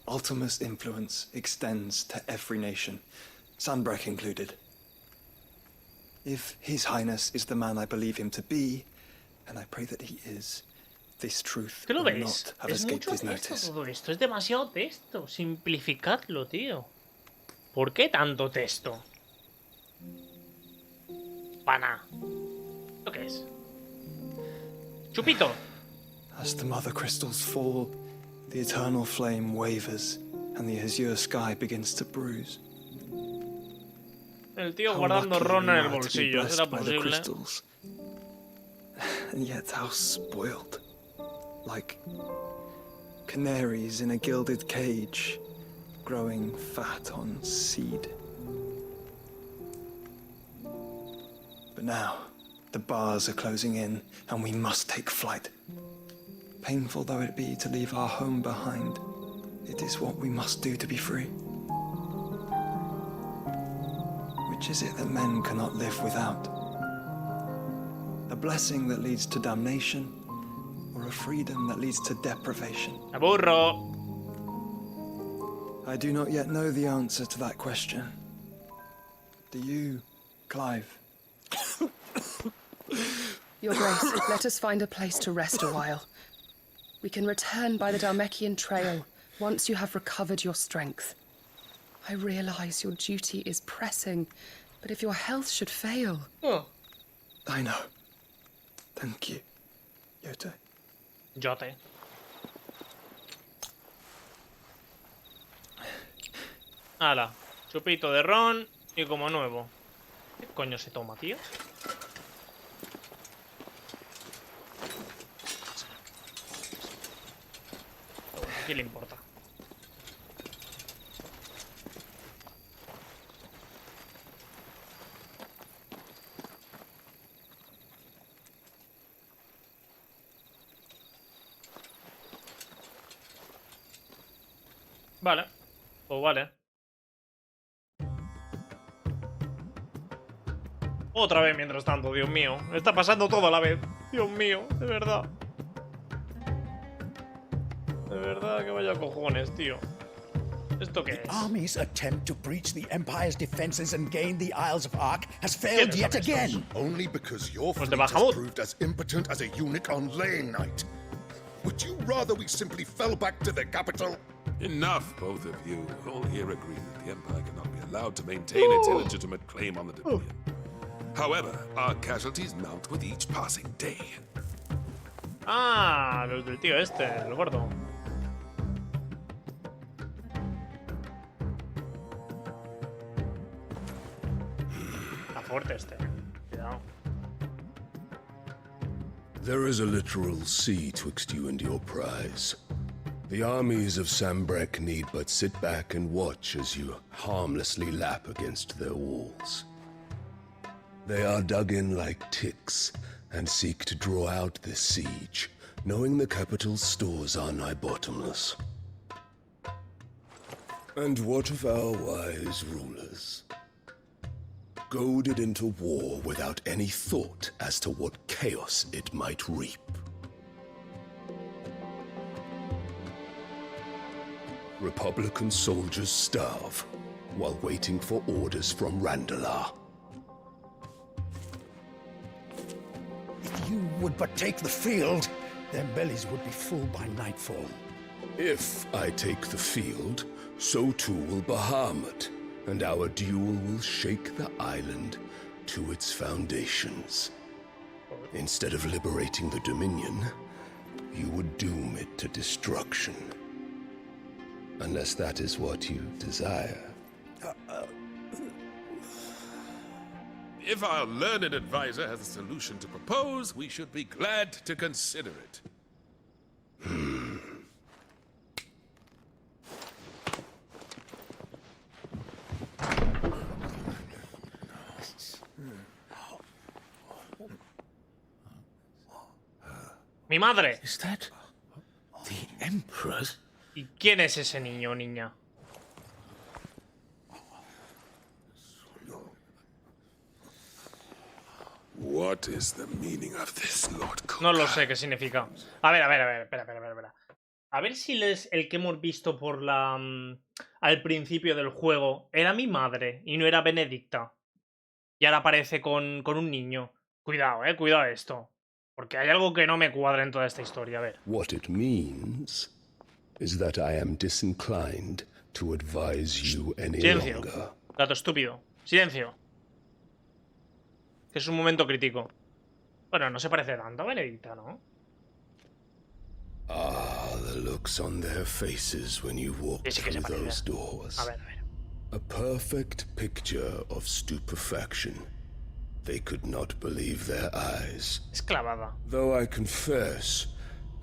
Speaker 12: Ultima's influence extends to every nation, Sanbrec included. If His Highness is the man I believe him to be, and I pray that he is, this truth
Speaker 1: ¿Qué lo
Speaker 12: will
Speaker 1: veis?
Speaker 12: not have
Speaker 1: Es
Speaker 12: escaped
Speaker 1: mucho
Speaker 12: his
Speaker 1: texto
Speaker 12: notice.
Speaker 1: todo esto, es demasiado texto. Simplificadlo, tío. ¿Por qué tanto texto? Pana. ¿Esto qué es? Chupito.
Speaker 12: As the mother crystals fall, the eternal flame wavers, and the azure sky begins to bruise.
Speaker 1: El tío
Speaker 12: How
Speaker 1: guardando
Speaker 12: lucky
Speaker 1: ron en
Speaker 12: we
Speaker 1: el
Speaker 12: are to be
Speaker 1: bolsillo.
Speaker 12: blessed
Speaker 1: ¿Será
Speaker 12: by the
Speaker 1: posible?
Speaker 12: crystals. And yet how spoiled. Like canaries in a gilded cage, growing fat on seed. But now, the bars are closing in, and we must take flight. Painful though it be to leave our home behind, it is what we must do to be free. Which is it that men cannot live without? A blessing that leads to damnation, or a freedom that leads to deprivation?
Speaker 1: Aburro.
Speaker 12: I do not yet know the answer to that question. Do you, Clive?
Speaker 5: Your Grace, let us find a place to rest a while. We can return by the Dalmekian trail once you have recovered your strength. I realize your duty is pressing, but if your health should fail...
Speaker 1: Oh.
Speaker 12: I know. Thank you, Yote.
Speaker 1: Yote. Hala, chupito de ron y como nuevo. ¿Qué coño se toma, tío? ¿Qué le importa? Vale, pues vale. Otra vez mientras tanto, Dios mío. Me está pasando todo a la vez. Dios mío, de verdad. De verdad que vaya cojones, tío. ¿Esto qué es?
Speaker 7: Army's attempt to breach the Empire's defenses and gain the Isles of Ark has failed yet again.
Speaker 13: Only because your
Speaker 1: Pues
Speaker 13: fleet
Speaker 1: de
Speaker 13: has
Speaker 1: Bahamut.
Speaker 13: proved as impotent as a eunuch on laying night. Would you rather we simply fell back to the capital?
Speaker 14: Enough, both of you. All here agree that the Empire cannot be allowed to maintain its illegitimate claim on the Dominion. However, our casualties mount with each passing day.
Speaker 1: Ah, los del tío este, el gordo. Está fuerte este. Cuidado.
Speaker 15: There is a literal sea twixt you and your prize. The armies of Sambrek need but sit back and watch as you harmlessly lap against their walls. They are dug in like ticks and seek to draw out this siege, knowing the capital's stores are nigh bottomless. And what of our wise rulers? Goaded into war without any thought as to what chaos it might reap. Republican soldiers starve while waiting for orders from Randalar.
Speaker 7: If you would but take the field, their bellies would be full by nightfall.
Speaker 15: If I take the field, so too will Bahamut, and our duel will shake the island to its foundations. Instead of liberating the Dominion, you would doom it to destruction. Unless that is what you desire.
Speaker 14: If our learned advisor has a solution to propose, we should be glad to consider it.
Speaker 1: ¡Mi madre!
Speaker 7: Is that the Emperor's?
Speaker 1: ¿Y quién es ese niño o niña?
Speaker 14: What is the meaning of this, Lord Cook?
Speaker 1: No lo sé qué significa. A ver, espera. A ver si el que hemos visto por la... al principio del juego era mi madre y no era Benedicta. Y ahora aparece con un niño. Cuidado, cuidado esto. Porque hay algo que no me cuadra en toda esta historia, a ver.
Speaker 15: What it means is that I am disinclined to advise you any
Speaker 1: Silencio.
Speaker 15: longer.
Speaker 1: Gato estúpido. Silencio. Que es un momento crítico. Bueno, no se parece tanto a Benedicta, ¿no?
Speaker 15: Ah, the looks on their faces when you walk through those doors.
Speaker 1: A ver.
Speaker 15: A perfect picture of stupefaction. They could not believe their eyes.
Speaker 1: Es clavada.
Speaker 15: Though I confess,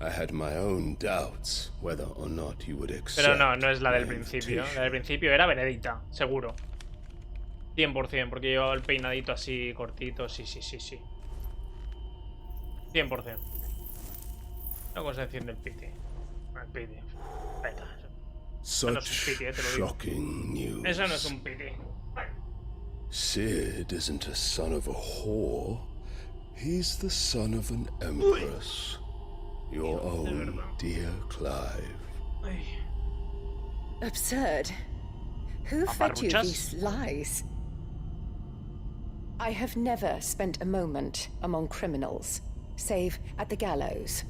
Speaker 15: I had my own doubts whether or not you would accept.
Speaker 1: Pero no es la del principio. La del principio era Benedicta, seguro. 100%, porque llevaba el peinadito así cortito. Sí. 100%. Luego se enciende el piti. El piti. Peta. Eso no es un piti, te lo digo.
Speaker 15: Shocking news.
Speaker 1: Eso no es un piti.
Speaker 15: Sid isn't a son of a whore. He's the son of an empress. Your own dear Clive.
Speaker 10: Absurd. Who fed you these lies? I have never spent a moment among criminals, save at the gallows.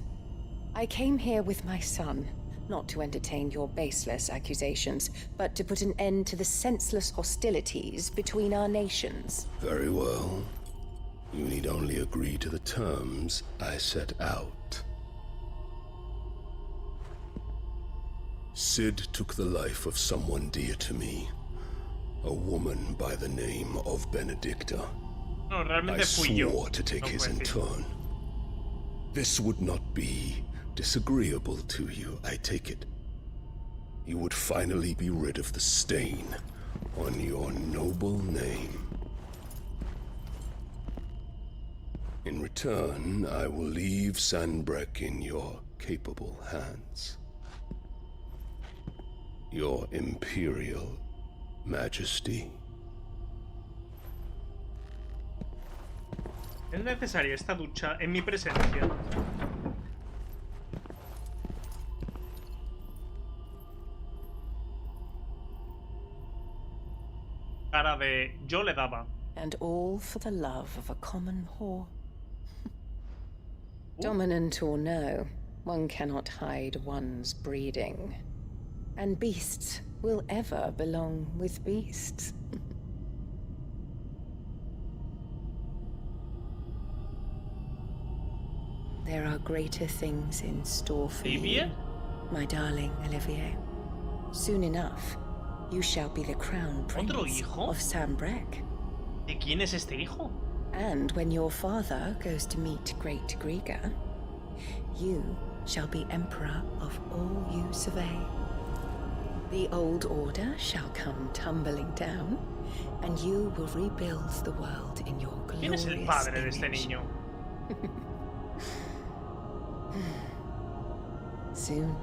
Speaker 10: I came here with my son, not to entertain your baseless accusations, but to put an end to the senseless hostilities between our nations.
Speaker 15: Very well. You need only agree to the terms I set out. Sid took the life of someone dear to me, a woman by the name of Benedicta.
Speaker 1: No, realmente
Speaker 15: I
Speaker 1: fui yo.
Speaker 15: swore to take his in turn. This would not be disagreeable to you, I take it. You would finally be rid of the stain on your noble name. In return, I will leave Sanbreque in your capable hands. Your Imperial Majesty.
Speaker 1: ¿Es necesaria esta ducha en mi presencia? Cara de yo le daba.
Speaker 10: And all for the love of a common whore. Dominant or no, one cannot hide one's breeding. And beasts will ever belong with beasts. There are greater things in store for you, my darling Olivier. Soon enough, you shall be the crown prince of Sanbreque.
Speaker 1: ¿De quién es este hijo?
Speaker 10: And when your father goes to meet Great Griga, you shall be emperor of all you survey. The old order shall come tumbling down, and you will rebuild the world in your glorious
Speaker 1: ¿Quién es el padre de este niño?
Speaker 10: Soon.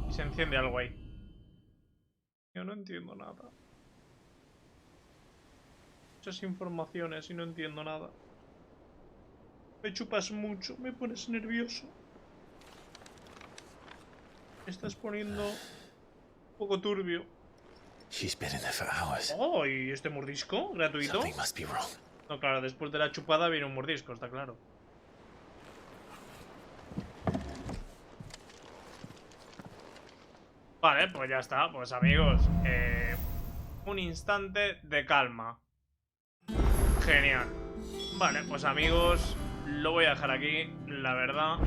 Speaker 1: Y se enciende algo ahí. Yo no entiendo nada. Muchas informaciones y no entiendo nada. Me chupas mucho, me pones nervioso. Me estás poniendo un poco turbio.
Speaker 8: She's been in there for hours.
Speaker 1: Oh, ¿y este mordisco gratuito?
Speaker 8: Something must be wrong.
Speaker 1: No, claro, después de la chupada viene un mordisco, está claro. Vale, pues ya está. Pues amigos, un instante de calma. Genial. Vale, pues amigos, lo voy a dejar aquí, la verdad.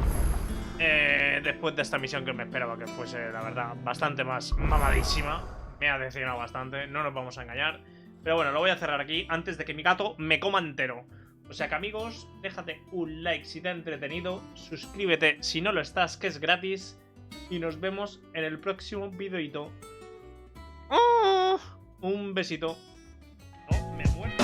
Speaker 1: Después de esta misión que me esperaba que fuese, la verdad, bastante más mamadísima. Me ha decepcionado bastante, no nos vamos a engañar. Pero bueno, lo voy a cerrar aquí antes de que mi gato me coma entero. O sea que amigos, déjate un like si te ha entretenido. Suscríbete si no lo estás, que es gratis. Y nos vemos en el próximo videito. ¡Oh! Un besito. No, me muero.